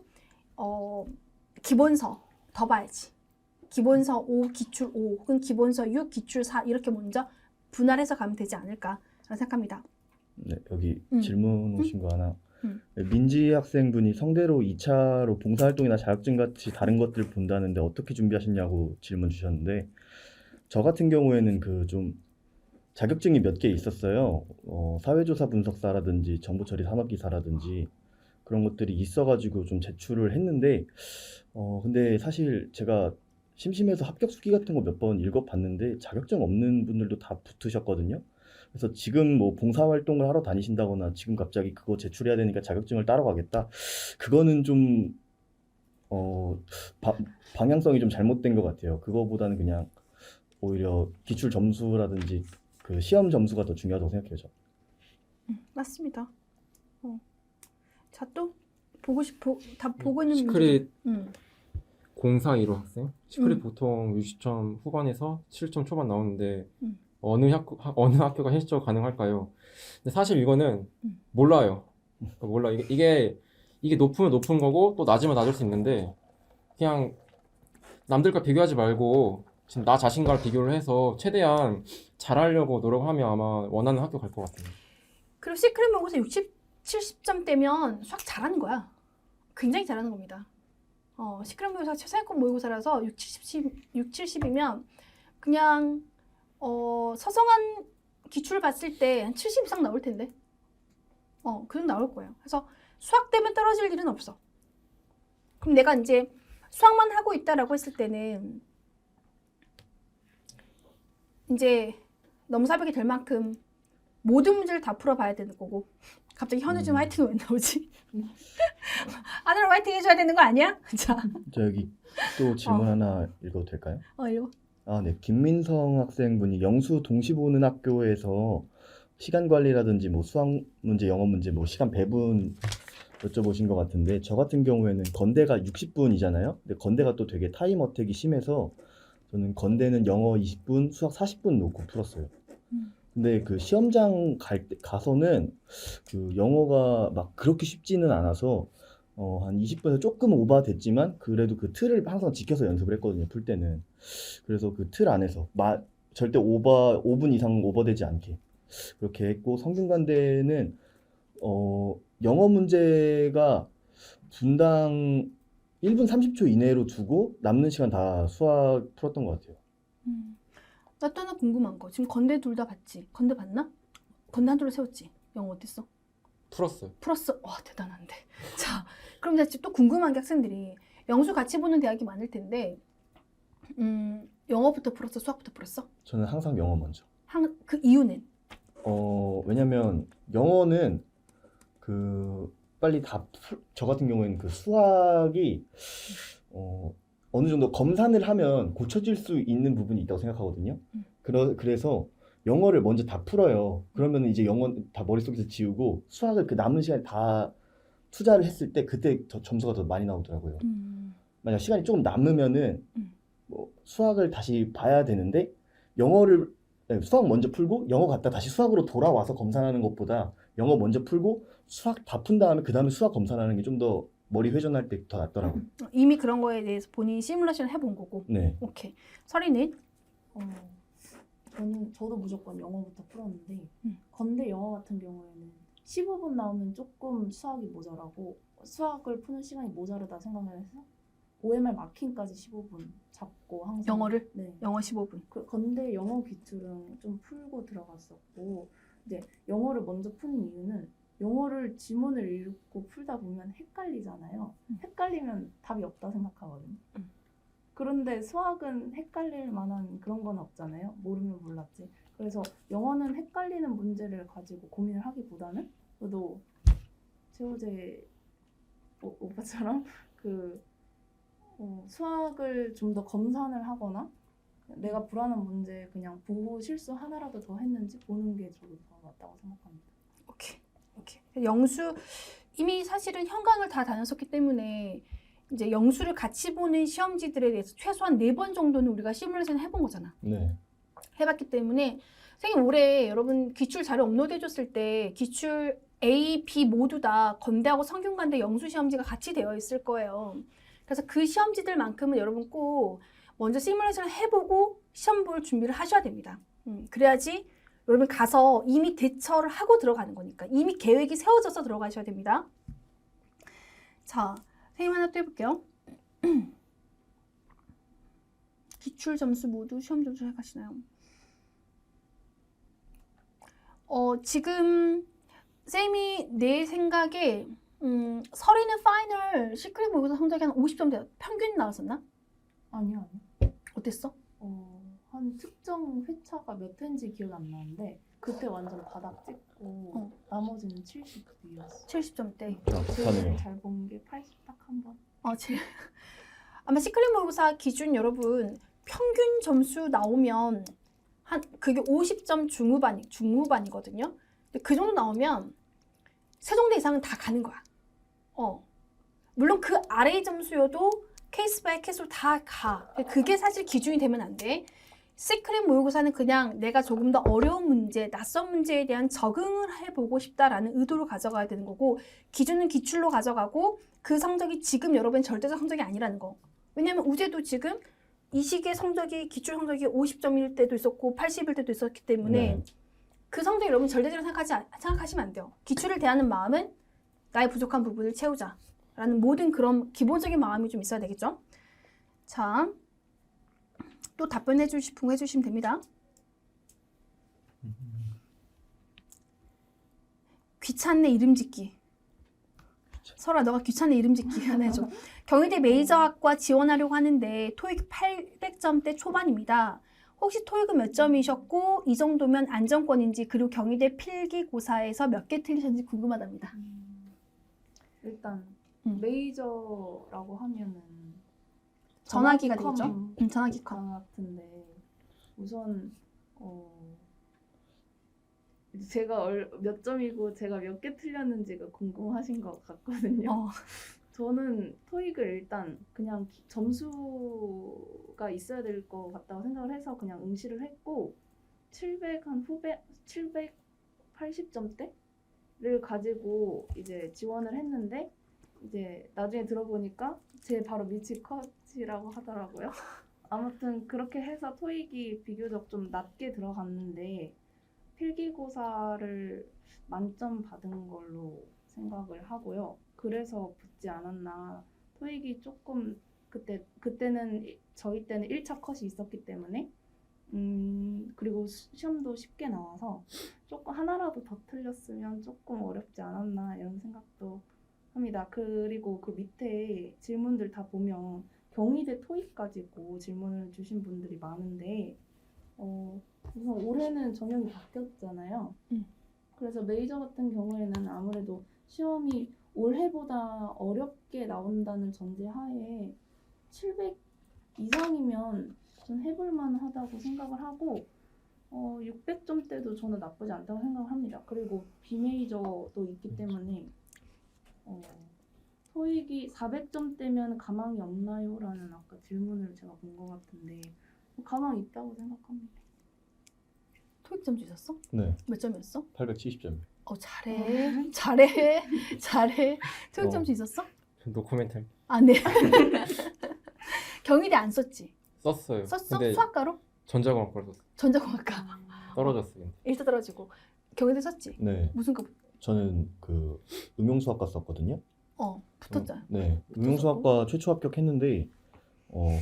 기본서 더 봐야지. 기본서 5, 기출 5 혹은 기본서 6, 기출 4 이렇게 먼저 분할해서 가면 되지 않을까라는 생각합니다. 네, 여기 질문 오신 거 하나. 음. 민지 학생분이 성대로 2차로 봉사활동이나 자격증 같이 다른 것들 본다는데 어떻게 준비하셨냐고 질문 주셨는데 저 같은 경우에는 그 좀 자격증이 몇 개 있었어요. 사회조사 분석사라든지 정보처리 산업기사라든지 그런 것들이 있어가지고 좀 제출을 했는데 근데 사실 제가 심심해서 합격 수기 같은 거 몇 번 읽어봤는데 자격증 없는 분들도 다 붙으셨거든요. 그래서 지금 뭐 봉사활동을 하러 다니신다거나 지금 갑자기 그거 제출해야 되니까 자격증을 따러 가겠다. 그거는 좀 방향성이 좀 잘못된 것 같아요. 그거보다는 그냥 오히려 기출 점수라든지 그 시험 점수가 더 중요하다고 생각해요. 저. 맞습니다. 자, 또 다 보고 있는 시크릿 분들. 0415 학생? 시크릿 음. 보통 60점 후반에서 7점 초반 나오는데 음. 어느 학교가 현실적으로 가능할까요? 근데 사실 이거는 몰라요. 몰라. 이게 높으면 높은 거고 또 낮으면 낮을 수 있는데 그냥 남들과 비교하지 말고 지금 나 자신과 비교를 해서 최대한 잘하려고 노력하면 아마 원하는 학교 갈 것 같아요. 그리고 시크릿 모의고사 60 70점대면 수학 잘하는 거야. 굉장히 잘하는 겁니다. 시크릿 모의고사 최상위권 모의고사라서 6, 70이면 그냥 서성한 기출을 봤을 때 한 70 이상 나올 텐데. 그 정도 나올 거예요. 그래서 수학 때문에 떨어질 일은 없어. 그럼 내가 이제 수학만 하고 있다라고 했을 때는 이제 넘사벽이 될 만큼 모든 문제를 다 풀어봐야 되는 거고. 갑자기 현우준 화이팅이 왜 나오지? 아들 화이팅 해줘야 되는 거 아니야? 자, 저 여기 또 질문 하나 읽어도 될까요? 이거. 아, 네. 김민성 학생분이 영수 동시 보는 학교에서 시간 관리라든지 뭐 수학 문제, 영어 문제, 뭐 시간 배분 여쭤보신 것 같은데 저 같은 경우에는 건대가 60분이잖아요. 근데 건대가 또 되게 타임 어택이 심해서 저는 건대는 영어 20분, 수학 40분 놓고 풀었어요. 근데 그 시험장 가서는 그 영어가 막 그렇게 쉽지는 않아서 한 20분에서 조금 오버됐지만 그래도 그 틀을 항상 지켜서 연습을 했거든요. 풀 때는. 그래서 그 틀 안에서 절대 5분 이상 오버되지 않게 그렇게 했고 성균관대는 영어 문제가 분당 1분 30초 이내로 두고 남는 시간 다 수학 풀었던 것 같아요. 나 또 하나 궁금한 거. 지금 건대 둘 다 봤지? 건대 봤나? 건대 한 줄로 세웠지? 영어 어땠어? 풀었어요. 풀었어. 와, 대단한데. 자, 그럼 나 지금 또 궁금한 게 학생들이 영수 같이 보는 대학이 많을 텐데 영어부터 풀었어? 수학부터 풀었어? 저는 항상 영어 먼저. 그 이유는? 왜냐면 영어는 빨리 저 같은 경우에는 그 수학이 어느 정도 검산을 하면 고쳐질 수 있는 부분이 있다고 생각하거든요. 그래서 영어를 먼저 다 풀어요. 그러면 이제 영어 다 머릿속에서 지우고 수학을 그 남은 시간에 다 투자를 했을 때 그때 점수가 더 많이 나오더라고요. 만약 시간이 조금 남으면은 뭐 수학을 다시 봐야 되는데 수학 먼저 풀고 영어 갔다 다시 수학으로 돌아와서 검산하는 것보다 영어 먼저 풀고 수학 다 푼 다음에 그 다음에 수학 검산하는 게 좀 더 머리 회전할 때 더 낫더라고요. 이미 그런 거에 대해서 본인이 시뮬레이션을 해본 거고. 네. 오케이. 설이는? 저도 무조건 영어부터 풀었는데 건대 영어 같은 경우에는 15분 나오면 조금 수학이 모자라고 수학을 푸는 시간이 모자르다 생각을 해서 OMR 마킹까지 15분 잡고 항상 영어를? 네. 영어 15분. 건대 영어 기출은 좀 풀고 들어갔었고 이제 영어를 먼저 푸는 이유는 영어를 지문을 읽고 풀다 보면 헷갈리잖아요. 헷갈리면 답이 없다 생각하거든요. 그런데 수학은 헷갈릴 만한 그런 건 없잖아요. 모르면 몰랐지. 그래서 영어는 헷갈리는 문제를 가지고 고민을 하기보다는 저도 최호재 오빠처럼 수학을 좀 더 검산을 하거나 내가 불안한 문제 그냥 보고 실수 하나라도 더 했는지 보는 게 저도 더 맞다고 생각합니다. 오케이. 영수 이미 사실은 현강을 다 다녔었기 때문에 이제 영수를 같이 보는 시험지들에 대해서 최소한 4번 정도는 우리가 시뮬레이션 해본 거잖아. 네. 해봤기 때문에 선생님 올해 여러분 기출 자료 업로드 해줬을 때 기출 A, B 모두 다 건대하고 성균관대 영수 시험지가 같이 되어 있을 거예요. 그래서 그 시험지들만큼은 여러분 꼭 먼저 시뮬레이션을 해보고 시험 볼 준비를 하셔야 됩니다. 그래야지 여러분 가서 이미 대처를 하고 들어가는 거니까 이미 계획이 세워져서 들어가셔야 됩니다. 자, 선생님 하나 또 해볼게요. 기출 점수 모두 시험 점수 해가시나요? 지금 쌤이 내 생각에 설이는 파이널 시크릿 모의고사 성적이 한 50점 평균 나왔었나? 아니요. 어땠어? 한 특정 회차가 몇 회인지 기억이 안 나는데 그때 완전 바닥 찍고 나머지는 70이었어. 70점대. 비슷하네요. 잘 본 게 80 딱 한 번. 아마 시크릿 모의고사 기준 여러분 평균 점수 나오면 그게 50점 중후반이거든요. 근데 그 정도 나오면 세종대 이상은 다 가는 거야. 물론 그 아래의 점수여도 케이스 바이 케이스로 다 가. 그게 사실 기준이 되면 안 돼. 시크릿 모의고사는 그냥 내가 조금 더 어려운 문제, 낯선 문제에 대한 적응을 해보고 싶다라는 의도로 가져가야 되는 거고 기준은 기출로 가져가고 그 성적이 지금 여러분 절대적 성적이 아니라는 거. 왜냐하면 우재도 지금 이 시기의 성적이 기출 성적이 50점일 때도 있었고 80일 때도 있었기 때문에 그 성적이 여러분 절대적으로 생각하시면 안 돼요. 기출을 대하는 마음은 나의 부족한 부분을 채우자라는 모든 그런 기본적인 마음이 좀 있어야 되겠죠. 자, 또 답변해 주고 싶은 거 해주시면 됩니다. 귀찮네 이름 짓기. 설아 너가 귀찮네 이름 짓기 하나 해줘. 경희대 메이저학과 지원하려고 하는데 토익 800점대 초반입니다. 혹시 토익은 몇 점이셨고 이 정도면 안정권인지 그리고 경희대 필기고사에서 몇 개 틀리셨는지 궁금하답니다. 일단 음. 메이저라고 하면은 전화기가 전화기컴 되겠죠? 전화기컴. 같은데 우선 제가 몇 점이고 제가 몇 개 틀렸는지가 궁금하신 것 같거든요. 저는 토익을 일단 그냥 점수가 있어야 될 것 같다고 생각을 해서 그냥 응시를 했고 780점대를 가지고 이제 지원을 했는데 이제 나중에 들어보니까 제 바로 밑이 컷이라고 하더라고요. 아무튼 그렇게 해서 토익이 비교적 좀 낮게 들어갔는데 필기고사를 만점 받은 걸로 생각을 하고요. 그래서 붙지 않았나. 토익이 조금 그때는 저희 때는 1차 컷이 있었기 때문에 그리고 시험도 쉽게 나와서 조금 하나라도 더 틀렸으면 조금 어렵지 않았나 이런 생각도 합니다. 그리고 그 밑에 질문들 다 보면 경희대 토익 가지고 질문을 주신 분들이 많은데 우선 올해는 전형이 바뀌었잖아요. 그래서 메이저 같은 경우에는 아무래도 시험이 올해보다 어렵게 나온다는 전제하에 700 이상이면 전 해볼만 하다고 생각을 하고 600점대도 저는 나쁘지 않다고 생각을 합니다. 그리고 비메이저도 있기 때문에 토익이 400점대면 가망이 없나요? 라는 아까 질문을 제가 본 것 같은데 가망이 있다고 생각합니다. 토익 점수 있었어? 네, 몇 점이었어? 870점. 잘해. 토익 점수 있었어? 노코멘트 아, 네. 경희대 안 썼지? 썼어요. 썼어? 근데 수학과로? 전자공학과로 썼어요. 전자공학과. 떨어졌어요. 일타 떨어지고. 경희대 썼지? 네, 무슨 과? 저는 그 응용수학과 썼거든요. 붙었잖아. 네, 응용수학과 최초 합격했는데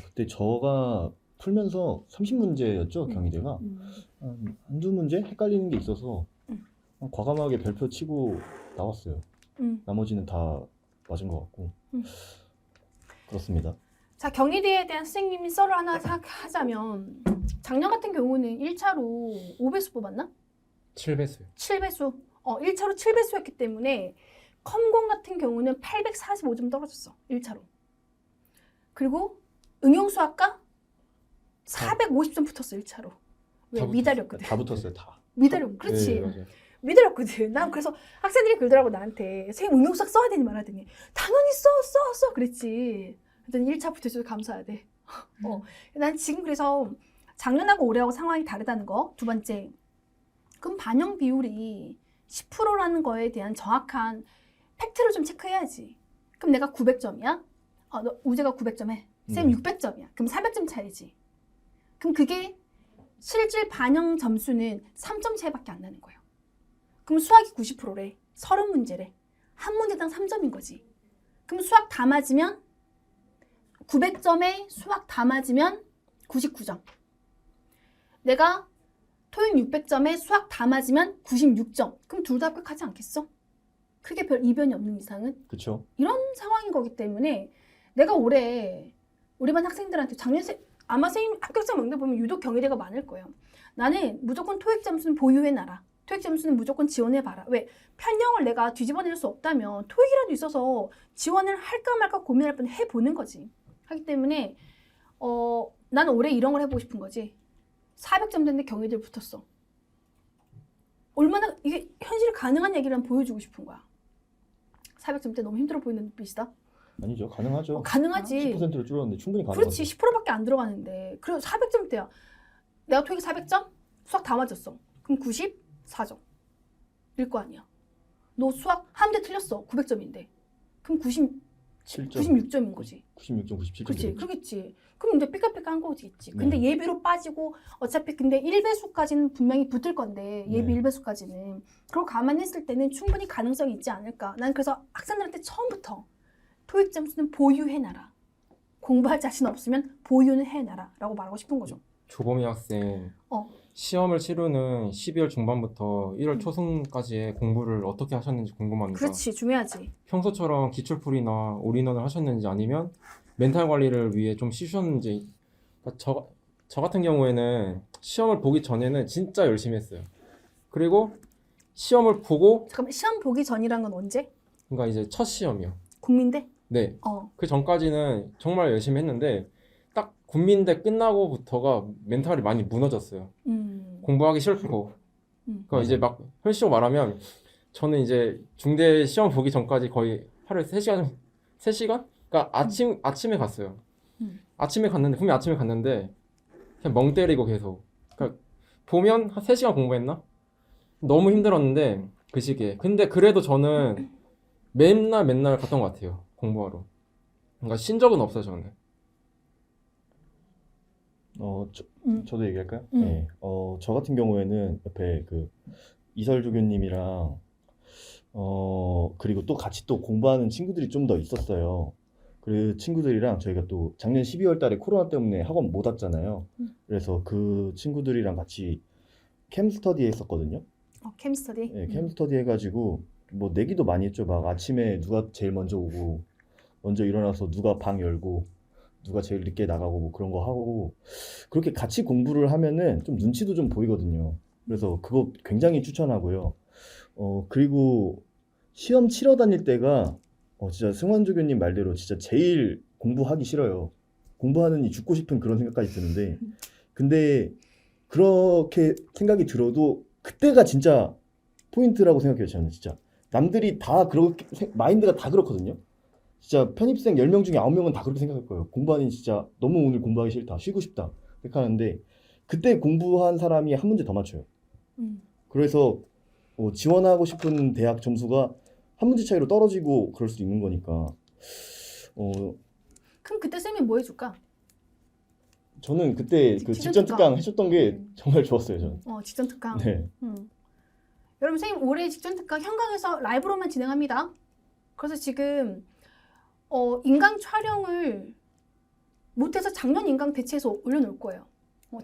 그때 저가 풀면서 30문제였죠, 경희대가. 한두 문제 헷갈리는 게 있어서 과감하게 별표 치고 나왔어요. 나머지는 다 맞은 것 같고. 그렇습니다. 자, 경희대에 대한 선생님이 썰을 하나 하자면 작년 같은 경우는 1차로 5배수 뽑았나? 7배수요. 7배수. 1차로 7배수였기 때문에 컴공 같은 경우는 845점 떨어졌어. 1차로. 그리고 응용수학과 450점 붙었어. 1차로. 왜? 다 미달이었거든. 다 붙었어요, 다. 미달이었. 그렇지. 네, 맞아요. 미달이었거든. 난 그래서 학생들이 그러더라고 나한테. 선생님 응용수학 써야 되니 말아야 되니. 당연히 써. 그랬지. 그랬더니 1차 붙어줘서 감사해야 돼. 난 지금 그래서 작년하고 올해하고 상황이 다르다는 거. 두 번째. 그럼 반영 비율이 10%라는 거에 대한 정확한 팩트를 좀 체크해야지. 그럼 내가 900점이야? 너 우재가 900점에 쌤 600점이야. 그럼 400점 차이지. 그럼 그게 실질 반영 점수는 3점 차이밖에 안 나는 거예요. 그럼 수학이 90%래. 30문제래. 한 문제당 3점인 거지. 그럼 수학 다 맞으면 900점에 수학 다 맞으면 99점. 내가 토익 600점에 수학 다 맞으면 96점. 그럼 둘 다 합격하지 않겠어? 크게 별 이변이 없는 이상은? 그쵸? 이런 상황인 거기 때문에 내가 올해 우리 반 학생들한테 아마 선생님 합격자 명단 보면 유독 경희대가 많을 거예요. 나는 무조건 토익 점수는 보유해놔라. 토익 점수는 무조건 지원해봐라. 왜? 편령을 내가 뒤집어낼 수 없다면 토익이라도 있어서 지원을 할까 말까 고민할 뻔 해보는 거지. 하기 때문에 나는 올해 이런 걸 해보고 싶은 거지. 400점 됐는데 경희대를 붙었어. 얼마나 이게 현실 가능한 얘기를 보여주고 싶은 거야. 400점 때 너무 힘들어 보이는 눈빛이다. 아니죠, 가능하죠. 가능하지. 10%로 줄었는데 충분히 가능하죠. 그렇지. 10%밖에 안 들어가는데. 그리고 400점 대야. 내가 토익 400점? 수학 다 맞았어. 그럼 94점. 일 거 아니야. 너 수학 한 대 틀렸어. 900점인데. 그럼 7점, 96점인 거지. 96점, 97점. 그렇지, 그러겠지. 그럼 이제 삐까삐까한 거겠지. 근데 예비로 빠지고 어차피 근데 1배수까지는 분명히 붙을 건데 예비 네. 1배수까지는 그걸 감안했을 때는 충분히 가능성이 있지 않을까. 난 그래서 학생들한테 처음부터 토익 점수는 보유해놔라. 공부할 자신 없으면 보유는 해놔라라고 말하고 싶은 거죠. 조범이 학생 어. 시험을 치르는 12월 중반부터 1월 초순까지의 공부를 어떻게 하셨는지 궁금합니다. 그렇지, 중요하지. 평소처럼 기출풀이나 올인원을 하셨는지 아니면 멘탈 관리를 위해 좀 쉬셨는지. 그러니까 저 같은 경우에는 시험을 보기 전에는 진짜 열심히 했어요. 그리고 시험을 보고, 잠깐만, 시험 보기 전이란 건 언제? 그러니까 이제 첫 시험이요. 국민대? 네, 어. 그 전까지는 정말 열심히 했는데 딱 국민대 끝나고부터가 멘탈이 많이 무너졌어요. 공부하기 싫고. 그러니까 이제 막 현실적으로 말하면 저는 이제 중대 시험 보기 전까지 거의 하루에 3시간? 그러니까 아침에 갔어요. 아침에 갔는데, 분명히 아침에 갔는데 그냥 멍 때리고 계속. 그러니까 보면 한 3시간 공부했나? 너무 힘들었는데 그 시기에. 근데 그래도 저는 맨날 갔던 것 같아요. 공부하러. 그러니까 쉰 적은 없어요, 저는. 저도 얘기할까요? 네. 저 같은 경우에는 옆에 그 이설조교님이랑 그리고 또 같이 또 공부하는 친구들이 좀 더 있었어요. 그 친구들이랑 저희가 또 작년 12월 달에 코로나 때문에 학원 못 왔잖아요. 그래서 그 친구들이랑 같이 캠스터디 했었거든요. 캠스터디? 네, 캠스터디 해가지고 뭐 내기도 많이 했죠. 막 아침에 누가 제일 먼저 오고 먼저 일어나서 누가 방 열고 누가 제일 늦게 나가고 뭐 그런 거 하고 그렇게 같이 공부를 하면은 좀 눈치도 좀 보이거든요. 그래서 그거 굉장히 추천하고요. 그리고 시험 치러 다닐 때가 진짜 승환조교님 말대로 진짜 제일 공부하기 싫어요. 공부하느니 죽고 싶은 그런 생각까지 드는데 근데 그렇게 생각이 들어도 그때가 진짜 포인트라고 생각해요. 저는 진짜 남들이 다 그렇게 마인드가 다 그렇거든요. 진짜 편입생 10명 중에 9명은 다 그렇게 생각할 거예요. 공부하니 진짜 너무 오늘 공부하기 싫다. 쉬고 싶다. 이렇게 하는데 그때 공부한 사람이 한 문제 더 맞춰요. 그래서 지원하고 싶은 대학 점수가 한 문제 차이로 떨어지고 그럴 수도 있는 거니까 그럼 그때 쌤이 뭐 해줄까? 저는 그때 그 직전 특강 해줬던 게 정말 좋았어요. 저는. 직전 특강. 네. 여러분 선생님 올해 직전 특강 현강에서 라이브로만 진행합니다. 그래서 지금 인강 촬영을 못해서 작년 인강 대체해서 올려놓을 거예요.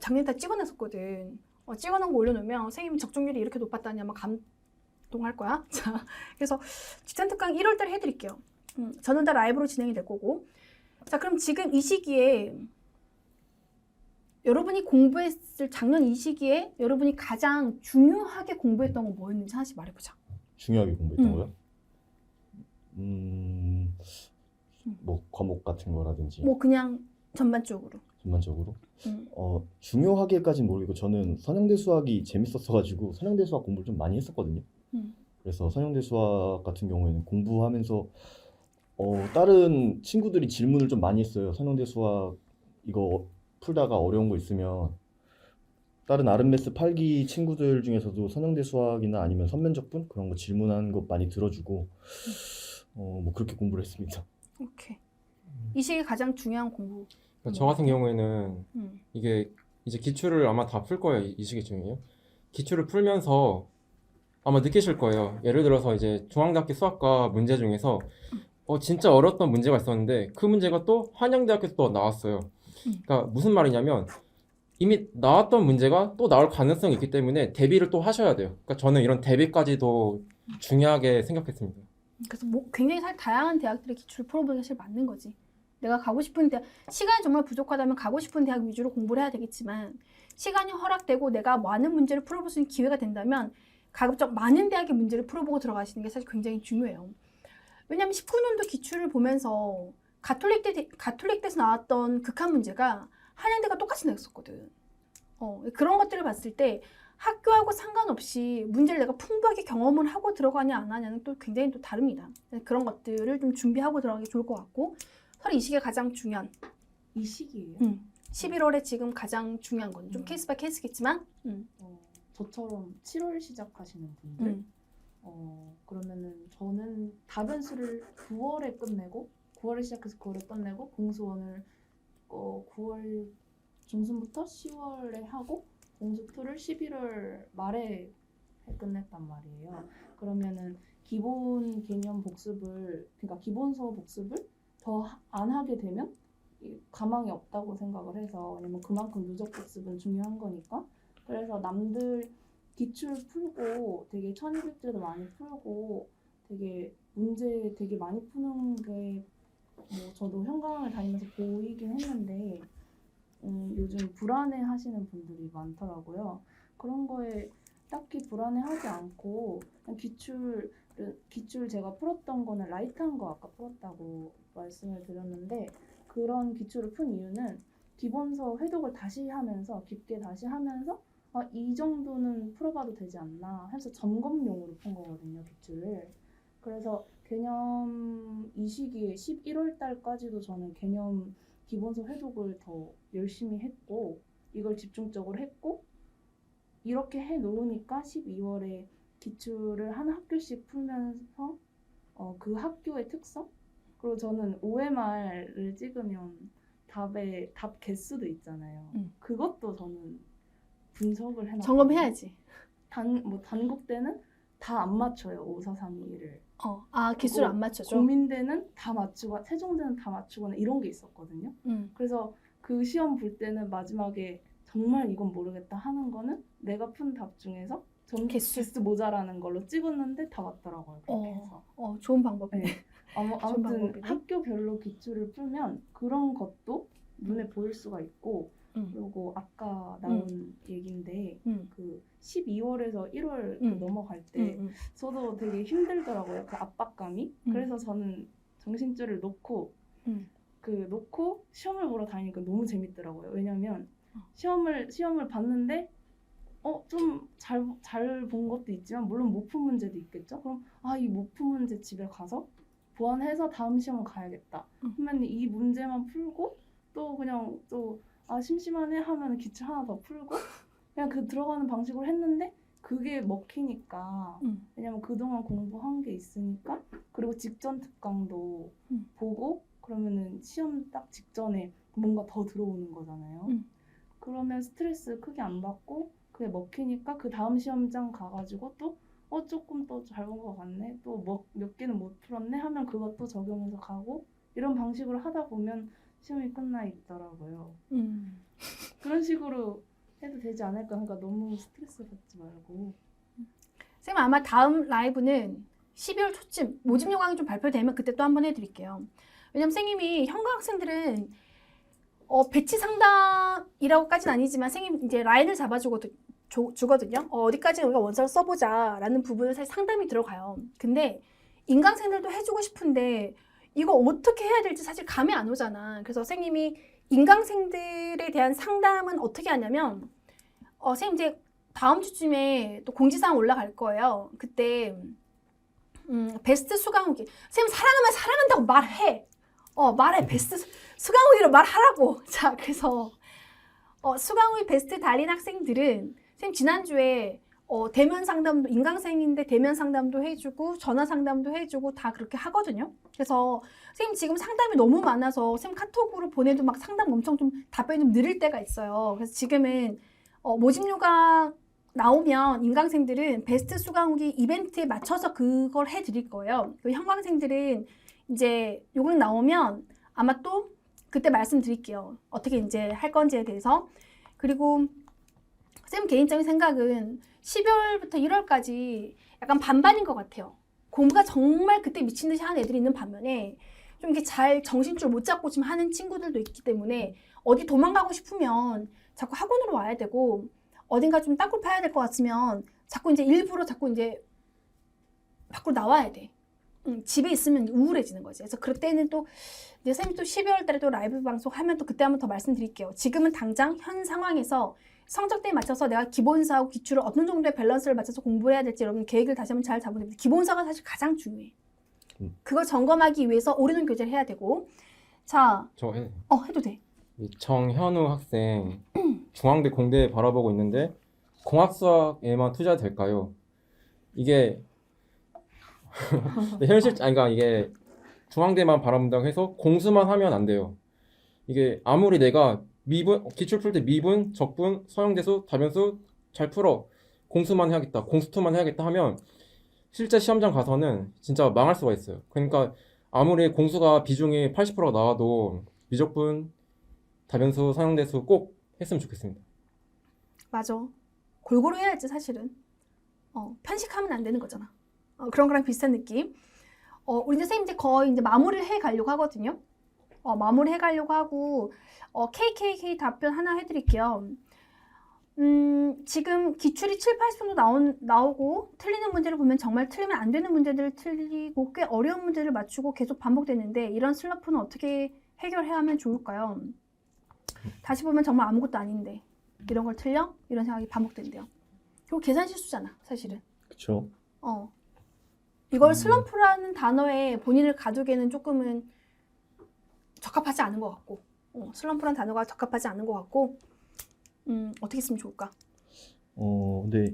작년 다 찍어놨었거든. 찍어놓은 거 올려놓으면 선생님이 적중률이 이렇게 높았다니 아마 감동할 거야. 자, 그래서 직전 특강 1월달에 해드릴게요. 저는 다 라이브로 진행이 될 거고. 자, 그럼 지금 이 시기에 여러분이 공부했을 작년 이 시기에 여러분이 가장 중요하게 공부했던 건 뭐였는지 하나씩 말해보자. 중요하게 공부했던 거요? 뭐 과목 같은 거라든지 뭐 그냥 전반적으로. 전반적으로 중요하게까지는 모르겠고 저는 선형대 수학이 재밌었어가지고 선형대 수학 공부를 좀 많이 했었거든요. 그래서 선형대 수학 같은 경우에는 공부하면서 다른 친구들이 질문을 좀 많이 했어요. 선형대 수학 이거 풀다가 어려운 거 있으면 다른 아름메스 8기 친구들 중에서도 선형대 수학이나 아니면 선면적분 그런 거 질문하는 거 많이 들어주고 뭐 그렇게 공부를 했습니다. 오케이. 이 시기에 가장 중요한 공부. 그러니까 저 같은 경우에는 음. 이게 이제 기출을 아마 다 풀 거예요. 이 시기쯤이요. 기출을 풀면서 아마 느끼실 거예요. 예를 들어서 이제 중앙대학교 수학과 문제 중에서 진짜 어려웠던 문제가 있었는데 그 문제가 또 한양대학교에서 또 나왔어요. 그러니까 무슨 말이냐면 이미 나왔던 문제가 또 나올 가능성이 있기 때문에 대비를 또 하셔야 돼요. 그러니까 저는 이런 대비까지도 중요하게 생각했습니다. 그래서 뭐 굉장히 다양한 대학들의 기출을 풀어보는 게 사실 맞는 거지. 내가 가고 싶은 대학, 시간이 정말 부족하다면 가고 싶은 대학 위주로 공부를 해야 되겠지만 시간이 허락되고 내가 많은 문제를 풀어볼 수 있는 기회가 된다면 가급적 많은 대학의 문제를 풀어보고 들어가시는 게 사실 굉장히 중요해요. 왜냐하면 19년도 기출을 보면서 가톨릭대에서 나왔던 극한 문제가 한양대가 똑같이 나왔었거든. 그런 것들을 봤을 때 학교하고 상관없이 문제를 내가 풍부하게 경험을 하고 들어가냐 안 하냐는 또 굉장히 또 다릅니다. 그런 것들을 좀 준비하고 들어가기 좋을 것 같고 서로 이 시기가 가장 중요한 이 시기예요? 11월에 지금 가장 중요한 건 좀 케이스 바이 케이스겠지만 저처럼 7월 시작하시는 분들 그러면은 저는 다변수를 9월에 끝내고 9월에 시작해서 9월에 끝내고 공수1을 9월 중순부터 10월에 하고 공수2를 11월 말에 끝냈단 말이에요. 그러면은 기본 개념 복습을, 그러니까 기본서 복습을 더 안 하게 되면 가망이 없다고 생각을 해서, 왜냐면 그만큼 누적 복습은 중요한 거니까. 그래서 남들 기출 풀고 되게 1200제도 많이 풀고 되게 문제 되게 많이 푸는 게 뭐 저도 현강을 다니면서 보이긴 했는데 요즘 불안해 하시는 분들이 많더라고요. 그런 거에 딱히 불안해하지 않고 그냥 기출 제가 풀었던 거는 라이트한 거 아까 풀었다고 말씀을 드렸는데, 그런 기출을 푼 이유는 기본서 회독을 다시 하면서 깊게 다시 하면서 이 정도는 풀어봐도 되지 않나 해서 점검용으로 푼 거거든요, 기출을. 그래서 개념 이 시기에 11월 달까지도 저는 개념 기본서 회독을 더 열심히 했고 이걸 집중적으로 했고, 이렇게 해 놓으니까 12월에 기출을 한 학교씩 풀면서 그 학교의 특성, 그리고 저는 OMR을 찍으면 답 개수도 있잖아요. 그것도 저는 분석을 해놨거든요. 점검해야지. 단국대는 다 안 맞춰요. 5, 4, 3, 2, 1을. 기술 안 맞춰줘. 고민대는 다 맞추고 세종대는 다 맞추거나 이런 게 있었거든요. 그래서 그 시험 볼 때는 마지막에 정말 이건 모르겠다 하는 거는 내가 푼 답 중에서 개수 모자라는 걸로 찍었는데 다 맞더라고요. 그렇게 해서. 좋은 방법이네. 네. 아무튼 방법이네. 학교별로 기출을 풀면 그런 것도 눈에 보일 수가 있고, 그리고 아까 나온 얘기인데 그 12월에서 1월 넘어갈 때 저도 되게 힘들더라고요. 그 압박감이. 그래서 저는 정신줄을 놓고 놓고 시험을 보러 다니니까 너무 재밌더라고요. 왜냐면 시험을 봤는데 좀 잘 본 것도 있지만 물론 못 푼 문제도 있겠죠. 그럼 이 못 푼 문제 집에 가서 보완해서 다음 시험은 가야겠다. 그러면 이 문제만 풀고 또 그냥 또 심심하네 하면 기출 하나 더 풀고 그냥 그 들어가는 방식으로 했는데 그게 먹히니까. 왜냐면 그동안 공부한 게 있으니까. 그리고 직전 특강도 보고 그러면은 시험 딱 직전에 뭔가 더 들어오는 거잖아요. 그러면 스트레스 크게 안 받고 그게 먹히니까 그 다음 시험장 가가지고 또 조금 더 잘 본 것 같네, 또 몇 개는 못 풀었네 하면 그것도 적용해서 가고, 이런 방식으로 하다 보면 시험이 끝나 있더라고요. 그런 식으로 해도 되지 않을까. 그러니까 너무 스트레스 받지 말고. 쌤 아마 다음 라이브는 12월 초쯤 모집 요강이 좀 발표되면 그때 또 한번 해드릴게요. 왜냐면 선생님이 현가 학생들은 배치 상담이라고까지는 아니지만 선생님 이제 라인을 주거든요. 어디까지 우리가 원서를 써보자라는 부분은 사실 상담이 들어가요. 근데 인강생들도 해주고 싶은데 이거 어떻게 해야 될지 사실 감이 안 오잖아. 그래서 선생님이 인강생들에 대한 상담은 어떻게 하냐면 선생님 이제 다음 주쯤에 또 공지사항 올라갈 거예요. 그때 베스트 수강후기. 선생님 사랑하면 사랑한다고 말해. 말해. 베스트 수강후기로 말하라고. 자, 그래서 수강후기 베스트 달린 학생들은 선생님 지난주에 대면 상담도, 인강생인데 대면 상담도 해주고 전화 상담도 해주고 다 그렇게 하거든요. 그래서 선생님 지금 상담이 너무 많아서 선생님 카톡으로 보내도 막 상담 엄청 좀 답변이 좀 느릴 때가 있어요. 그래서 지금은 모집 요강 나오면 인강생들은 베스트 수강 후기 이벤트에 맞춰서 그걸 해드릴 거예요. 그 현강생들은 이제 요강 나오면 아마 또 그때 말씀드릴게요. 어떻게 이제 할 건지에 대해서. 그리고 쌤 개인적인 생각은 12월부터 1월까지 약간 반반인 것 같아요. 공부가 정말 그때 미친 듯이 하는 애들이 있는 반면에 좀 이렇게 잘 정신줄 못 잡고 지금 하는 친구들도 있기 때문에 어디 도망가고 싶으면 자꾸 학원으로 와야 되고 어딘가 좀 땅굴 파야 될 것 같으면 자꾸 이제 일부러 자꾸 이제 밖으로 나와야 돼. 집에 있으면 우울해지는 거지. 그래서 그럴 때는 또 이제 쌤이 또 12월 달에 또 라이브 방송 하면 또 그때 한번 더 말씀드릴게요. 지금은 당장 현 상황에서 성적대에 맞춰서 내가 기본서하고 기출을 어느 정도의 밸런스를 맞춰서 공부를 해야 될지 여러분 계획을 다시 한번 잘 잡으면 됩니다. 기본서가 사실 가장 중요해. 그걸 점검하기 위해서 오르는 교재를 해야 되고. 자, 저 해. 해도 돼. 이 정현우 학생 중앙대 공대 바라보고 있는데 공학수학에만 투자될까요? 이게 그러니까 이게 중앙대만 바라본다고 해서 공수만 하면 안 돼요. 이게 아무리 내가 기출 풀 때 미분, 적분, 서형대수, 다변수 잘 풀어. 공수만 해야겠다. 공수2만 해야겠다 하면 실제 시험장 가서는 진짜 망할 수가 있어요. 그러니까 아무리 공수가 비중이 80%가 나와도 미적분, 다변수, 서형대수 꼭 했으면 좋겠습니다. 맞아. 골고루 해야지 사실은. 편식하면 안 되는 거잖아. 그런 거랑 비슷한 느낌. 우리 이제 선생님 이제 거의 이제 마무리를 해 가려고 하거든요. 마무리 해 가려고 하고 KKK 답변 하나 해드릴게요. 지금 기출이 7, 80 정도 나오고 틀리는 문제를 보면 정말 틀리면 안 되는 문제들을 틀리고 꽤 어려운 문제를 맞추고 계속 반복되는데 이런 슬럼프는 어떻게 해결해야 하면 좋을까요? 다시 보면 정말 아무것도 아닌데 이런 걸 틀려? 이런 생각이 반복된대요. 그리고 계산 실수잖아, 사실은. 그쵸. 이걸 슬럼프라는 단어에 본인을 가두기에는 조금은 적합하지 않은 것 같고, 슬럼프라는 단어가 적합하지 않은 것 같고, 어떻게 했으면 좋을까? 근데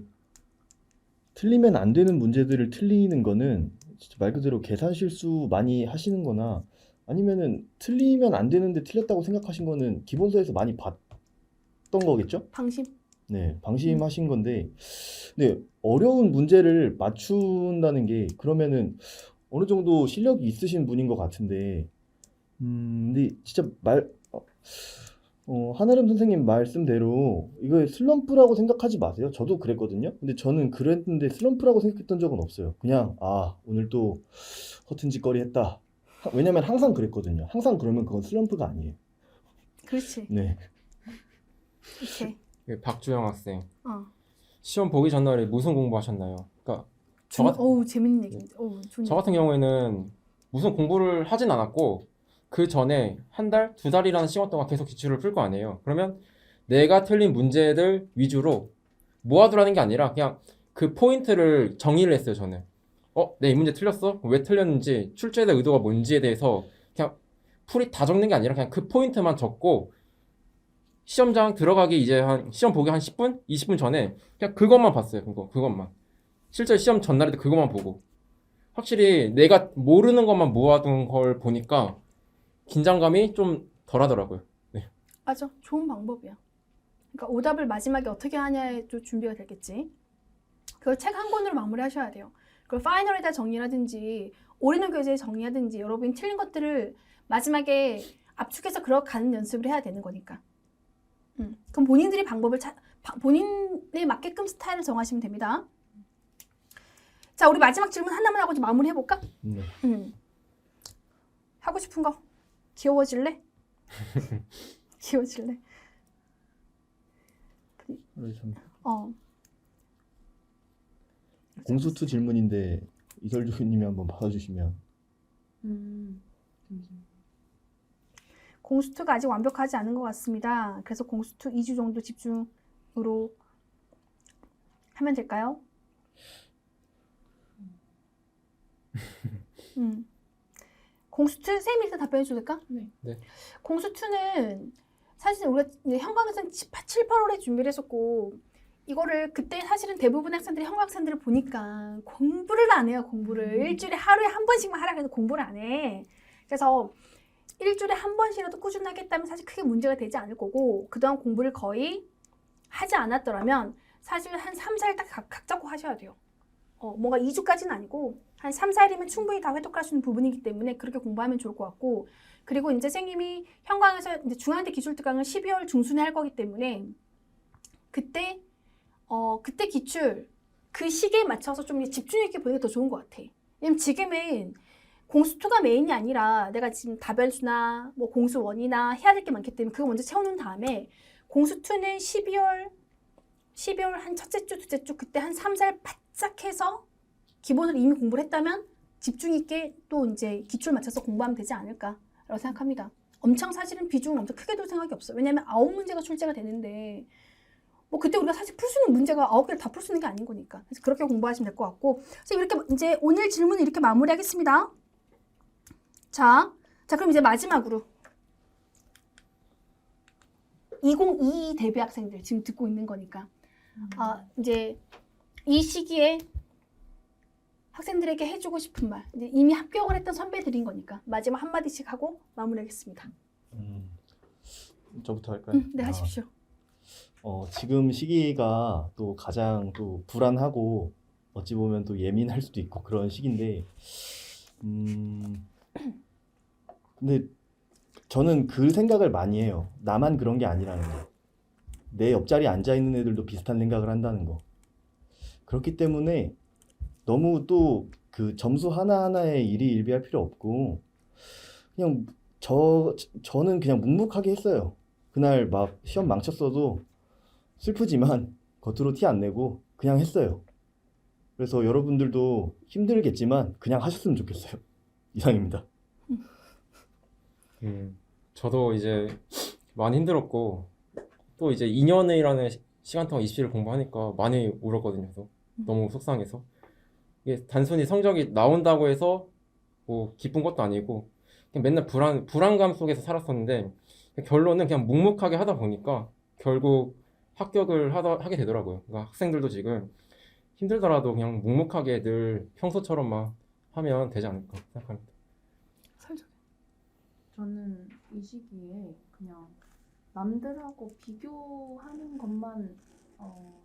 틀리면 안 되는 문제들을 틀리는 거는 진짜 말 그대로 계산 실수 많이 하시는 거나 아니면은 틀리면 안 되는데 틀렸다고 생각하신 거는 기본서에서 많이 봤던 거겠죠? 방심? 네, 방심하신 건데, 네, 어려운 문제를 맞춘다는 게 그러면은 어느 정도 실력이 있으신 분인 것 같은데, 근데 진짜 한아름 선생님 말씀대로 이거 슬럼프라고 생각하지 마세요. 저도 그랬거든요. 근데 저는 그랬는데 슬럼프라고 생각했던 적은 없어요. 그냥 오늘 또 허튼 짓거리 했다. 왜냐면 항상 그랬거든요. 항상 그러면 그건 슬럼프가 아니에요. 그렇지. 네. 이렇게. 박주영 학생. 어. 시험 보기 전날에 무슨 공부하셨나요? 그러니까 저 같은, 재밌는 얘기인데. 좋은 저 같은 얘기. 경우에는 무슨 공부를 하진 않았고 그 전에 한 달, 2달이라는 시간 동안 계속 기출을 풀 거 아니에요. 그러면 내가 틀린 문제들 위주로 모아두라는 게 아니라 그냥 그 포인트를 정의를 했어요, 저는. 내 이 문제 틀렸어? 왜 틀렸는지, 출제자 의도가 뭔지에 대해서 그냥 풀이 다 적는 게 아니라 그냥 그 포인트만 적고 시험장 들어가기 이제 시험 보기 한 10분? 20분 전에 그냥 그것만 봤어요. 그것만. 실제 시험 전날에도 그것만 보고. 확실히 내가 모르는 것만 모아둔 걸 보니까 긴장감이 좀 덜 하더라고요. 네. 맞아. 좋은 방법이야. 그러니까 오답을 마지막에 어떻게 하냐에 좀 준비가 되겠지. 그걸 책 한 권으로 마무리하셔야 돼요. 그걸 파이널에다 정리하든지 올인원 교재에 정리하든지 여러분이 틀린 것들을 마지막에 압축해서 가는 연습을 해야 되는 거니까. 그럼 본인들이 본인에 맞게끔 스타일을 정하시면 됩니다. 자, 우리 마지막 질문 하나만 하고 이제 마무리 해볼까? 네. 하고 싶은 거 귀여워질래? 귀여워질래? 공수2 질문인데 이설주님이 한번 받아주시면. 공수2가 아직 완벽하지 않은 것 같습니다. 그래서 공수2 2주 정도 집중으로 하면 될까요? 공수2 쌤이 일단 답변해 줘도 될까? 네. 네. 공수2는 사실 우리가 이제 현강에서는 7, 8월에 준비를 했었고 이거를 그때 사실은 대부분 학생들이 현강생들을 보니까 공부를 안 해요. 공부를 일주일에 하루에 한 번씩만 하라 그래도 공부를 안 해. 그래서 일주일에 한 번씩이라도 꾸준하게 했다면 사실 크게 문제가 되지 않을 거고 그동안 공부를 거의 하지 않았더라면 사실 한 3, 4일 딱 각 잡고 하셔야 돼요. 뭔가 2주까지는 아니고 한 3, 4일이면 충분히 다 회독할 수 있는 부분이기 때문에 그렇게 공부하면 좋을 것 같고 그리고 이제 선생님이 현강에서 이제 중앙대 기출특강을 12월 중순에 할 거기 때문에 그때 기출 그 시기에 맞춰서 좀 집중 있게 보는 게 더 좋은 것 같아. 왜냐면 지금은 공수2가 메인이 아니라 내가 지금 다변수나 뭐 공수1이나 해야 될 게 많기 때문에 그거 먼저 채워놓은 다음에 공수2는 12월 한 첫째 주, 둘째 주 그때 한 3, 4일 바짝 해서 기본을 이미 공부를 했다면 집중 있게 또 이제 기출 맞춰서 공부하면 되지 않을까라고 생각합니다. 엄청 사실은 비중은 엄청 크게 둘 생각이 없어요. 왜냐하면 9문제가 출제가 되는데 뭐 그때 우리가 사실 풀 수 있는 문제가 9개를 다 풀 수 있는 게 아닌 거니까. 그래서 그렇게 공부하시면 될 것 같고 그래서 이렇게 이제 오늘 질문을 이렇게 마무리하겠습니다. 자 그럼 이제 마지막으로 2022 데뷔 학생들 지금 듣고 있는 거니까 이제 이 시기에 학생들에게 해주고 싶은 말. 이제 이미 합격을 했던 선배들인 거니까 마지막 한마디씩 하고 마무리하겠습니다. 저부터 할까요? 네, 하십시오. 지금 시기가 또 가장 또 불안하고 어찌 보면 또 예민할 수도 있고 그런 시기인데, 근데 저는 그 생각을 많이 해요. 나만 그런 게 아니라는 거. 내 옆자리에 앉아 있는 애들도 비슷한 생각을 한다는 거. 그렇기 때문에 너무 또 그 점수 하나하나에 일희일비할 필요 없고, 그냥 저는 그냥 묵묵하게 했어요. 그날 막 시험 망쳤어도 슬프지만 겉으로 티 안 내고 그냥 했어요. 그래서 여러분들도 힘들겠지만 그냥 하셨으면 좋겠어요. 이상입니다. 저도 이제 많이 힘들었고 또 이제 2년이라는 시간 동안 입시를 공부하니까 많이 울었거든요. 그래서 너무 속상해서 이게 단순히 성적이 나온다고 해서 뭐 기쁜 것도 아니고 그냥 맨날 불안감 속에서 살았었는데 결론은 그냥 묵묵하게 하다 보니까 결국 합격을 하게 되더라고요. 그러니까 학생들도 지금 힘들더라도 그냥 묵묵하게 늘 평소처럼만 하면 되지 않을까 생각합니다. 설정. 저는 이 시기에 그냥 남들하고 비교하는 것만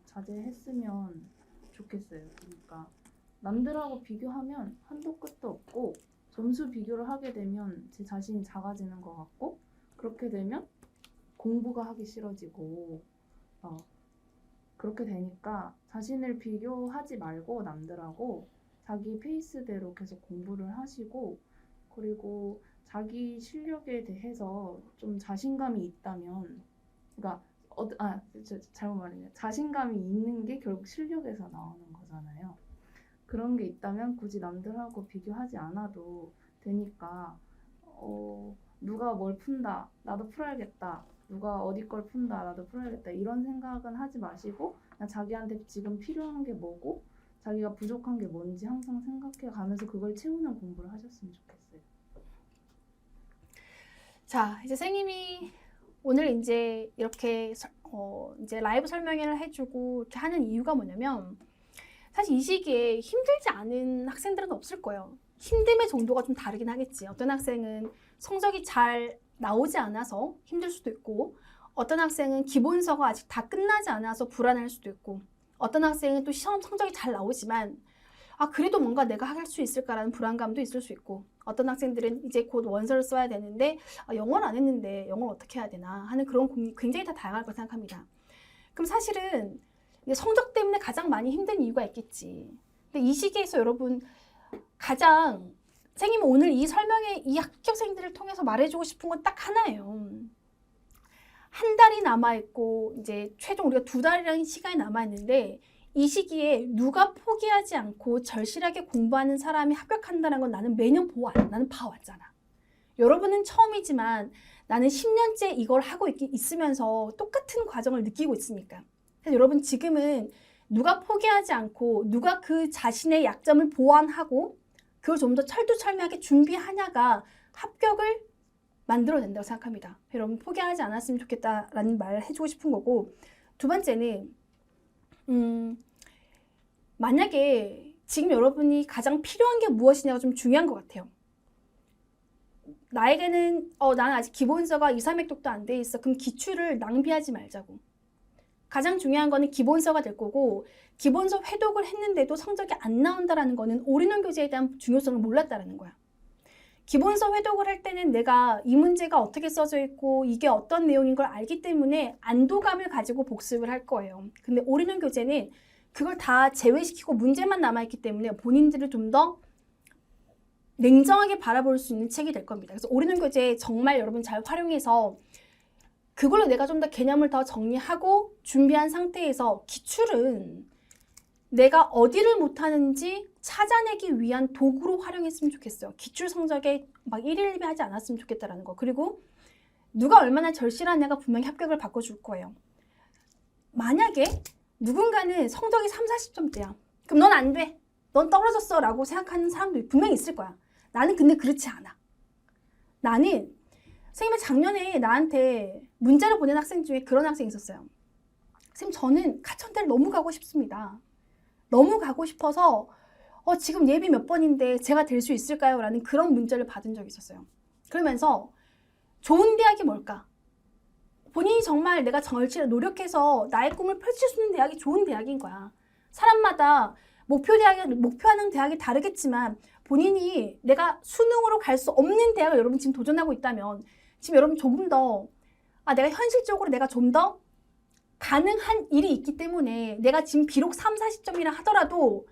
자제했으면 좋겠어요. 그러니까 남들하고 비교하면 한도 끝도 없고 점수 비교를 하게 되면 제 자신이 작아지는 것 같고 그렇게 되면 공부가 하기 싫어지고 그렇게 되니까 자신을 비교하지 말고 남들하고 자기 페이스대로 계속 공부를 하시고 그리고 자기 실력에 대해서 좀 자신감이 있다면 그러니까 잘못 말했네요. 자신감이 있는 게 결국 실력에서 나오는 거잖아요. 그런 게 있다면 굳이 남들하고 비교하지 않아도 되니까 누가 뭘 푼다 나도 풀어야겠다 누가 어디 걸 푼다 나도 풀어야겠다 이런 생각은 하지 마시고 그냥 자기한테 지금 필요한 게 뭐고 자기가 부족한 게 뭔지 항상 생각해 가면서 그걸 채우는 공부를 하셨으면 좋겠어요. 자, 이제 선생님이 오늘 이제 이렇게 이제 라이브 설명회를 해주고 이렇게 하는 이유가 뭐냐면 사실 이 시기에 힘들지 않은 학생들은 없을 거예요. 힘듦의 정도가 좀 다르긴 하겠지. 어떤 학생은 성적이 잘 나오지 않아서 힘들 수도 있고 어떤 학생은 기본서가 아직 다 끝나지 않아서 불안할 수도 있고 어떤 학생은 또 시험 성적이 잘 나오지만 그래도 뭔가 내가 할 수 있을까라는 불안감도 있을 수 있고 어떤 학생들은 이제 곧 원서를 써야 되는데 영어를 안 했는데 영어를 어떻게 해야 되나 하는 그런 고민이 굉장히 다 다양할 거라 생각합니다. 그럼 사실은 성적 때문에 가장 많이 힘든 이유가 있겠지. 근데 이 시기에서 여러분 가장 선생님은 오늘 이 설명회 이 합격생들을 통해서 말해주고 싶은 건 딱 하나예요. 한 달이 남아있고 이제 최종 우리가 2달이라는 시간이 남아있는데 이 시기에 누가 포기하지 않고 절실하게 공부하는 사람이 합격한다는 건 나는 매년 나는 봐왔잖아. 여러분은 처음이지만 나는 10년째 이걸 하고 있으면서 똑같은 과정을 느끼고 있으니까. 그래서 여러분 지금은 누가 포기하지 않고 누가 그 자신의 약점을 보완하고 그걸 좀 더 철두철미하게 준비하냐가 합격을 만들어낸다고 생각합니다. 여러분 포기하지 않았으면 좋겠다라는 말을 해주고 싶은 거고 두 번째는 만약에 지금 여러분이 가장 필요한 게 무엇이냐가 좀 중요한 것 같아요. 나에게는 나는 아직 기본서가 2, 300쪽도 안 돼 있어. 그럼 기출을 낭비하지 말자고. 가장 중요한 거는 기본서가 될 거고 기본서 회독을 했는데도 성적이 안 나온다라는 거는 올인원 교재에 대한 중요성을 몰랐다라는 거야. 기본서 회독을 할 때는 내가 이 문제가 어떻게 써져 있고 이게 어떤 내용인 걸 알기 때문에 안도감을 가지고 복습을 할 거예요. 근데 올인원 교재는 그걸 다 제외시키고 문제만 남아있기 때문에 본인들을 좀 더 냉정하게 바라볼 수 있는 책이 될 겁니다. 그래서 올인원 교재 정말 여러분 잘 활용해서 그걸로 내가 좀 더 개념을 더 정리하고 준비한 상태에서 기출은 내가 어디를 못하는지 찾아내기 위한 도구로 활용했으면 좋겠어요. 기출 성적에 막 일일비하지 않았으면 좋겠다라는 거. 그리고 누가 얼마나 절실하냐가 분명히 합격을 바꿔줄 거예요. 만약에 누군가는 성적이 3, 40점대야. 그럼 넌 안 돼. 넌 떨어졌어 라고 생각하는 사람도 분명히 있을 거야. 나는 근데 그렇지 않아. 나는 선생님이 작년에 나한테 문자를 보낸 학생 중에 그런 학생이 있었어요. 선생님 저는 가천대를 너무 가고 싶습니다. 너무 가고 싶어서 지금 예비 몇 번인데 제가 될 수 있을까요? 라는 그런 문자를 받은 적이 있었어요. 그러면서 좋은 대학이 뭘까? 본인이 정말 내가 절실히 노력해서 나의 꿈을 펼칠 수 있는 대학이 좋은 대학인 거야. 사람마다 목표하는 대학이 다르겠지만 본인이 내가 수능으로 갈 수 없는 대학을 여러분 지금 도전하고 있다면 지금 여러분 조금 더 내가 현실적으로 내가 좀 더 가능한 일이 있기 때문에 내가 지금 비록 3, 40점이라 하더라도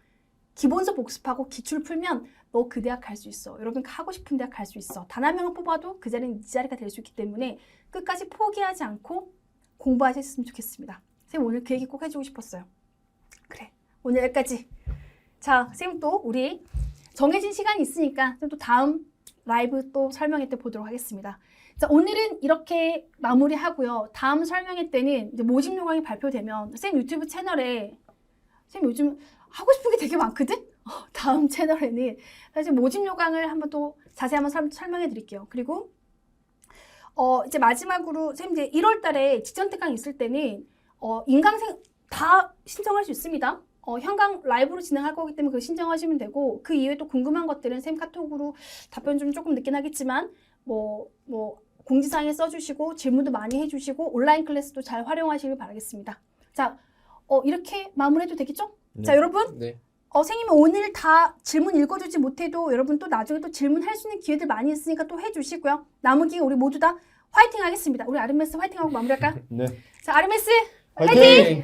기본서 복습하고 기출 풀면 너 그 대학 갈 수 있어. 여러분 하고 싶은 대학 갈 수 있어. 단 한 명을 뽑아도 그 자리는 이 자리가 될 수 있기 때문에 끝까지 포기하지 않고 공부하셨으면 좋겠습니다. 선생님 오늘 그 얘기 꼭 해주고 싶었어요. 그래 오늘 여기까지. 자 선생님 또 우리 정해진 시간이 있으니까 또 다음 라이브 또 설명회 때 보도록 하겠습니다. 자 오늘은 이렇게 마무리하고요. 다음 설명회 때는 이제 모집 요강이 발표되면 선생님 유튜브 채널에 선생님 요즘 하고 싶은 게 되게 많거든? 다음 채널에는 사실 모집 요강을 한번 또 자세히 한번 설명해 드릴게요. 그리고 이제 마지막으로 선생님 이제 1월 달에 직전 특강 있을 때는 인강생 다 신청할 수 있습니다. 현강 라이브로 진행할 거기 때문에 그거 신청하시면 되고 그 이외에 또 궁금한 것들은 선생님 카톡으로 답변 좀 조금 늦긴 하겠지만 뭐 공지사항에 써주시고 질문도 많이 해주시고 온라인 클래스도 잘 활용하시길 바라겠습니다. 자 이렇게 마무리해도 되겠죠? 네. 자 여러분 네. 선생님이 오늘 다 질문 읽어주지 못해도 여러분 또 나중에 또 질문할 수 있는 기회들 많이 있으니까 또 해주시고요. 남은 기회 우리 모두 다 화이팅 하겠습니다. 우리 아르메스 화이팅하고 마무리할까요? 네. 자 아르메스 화이팅!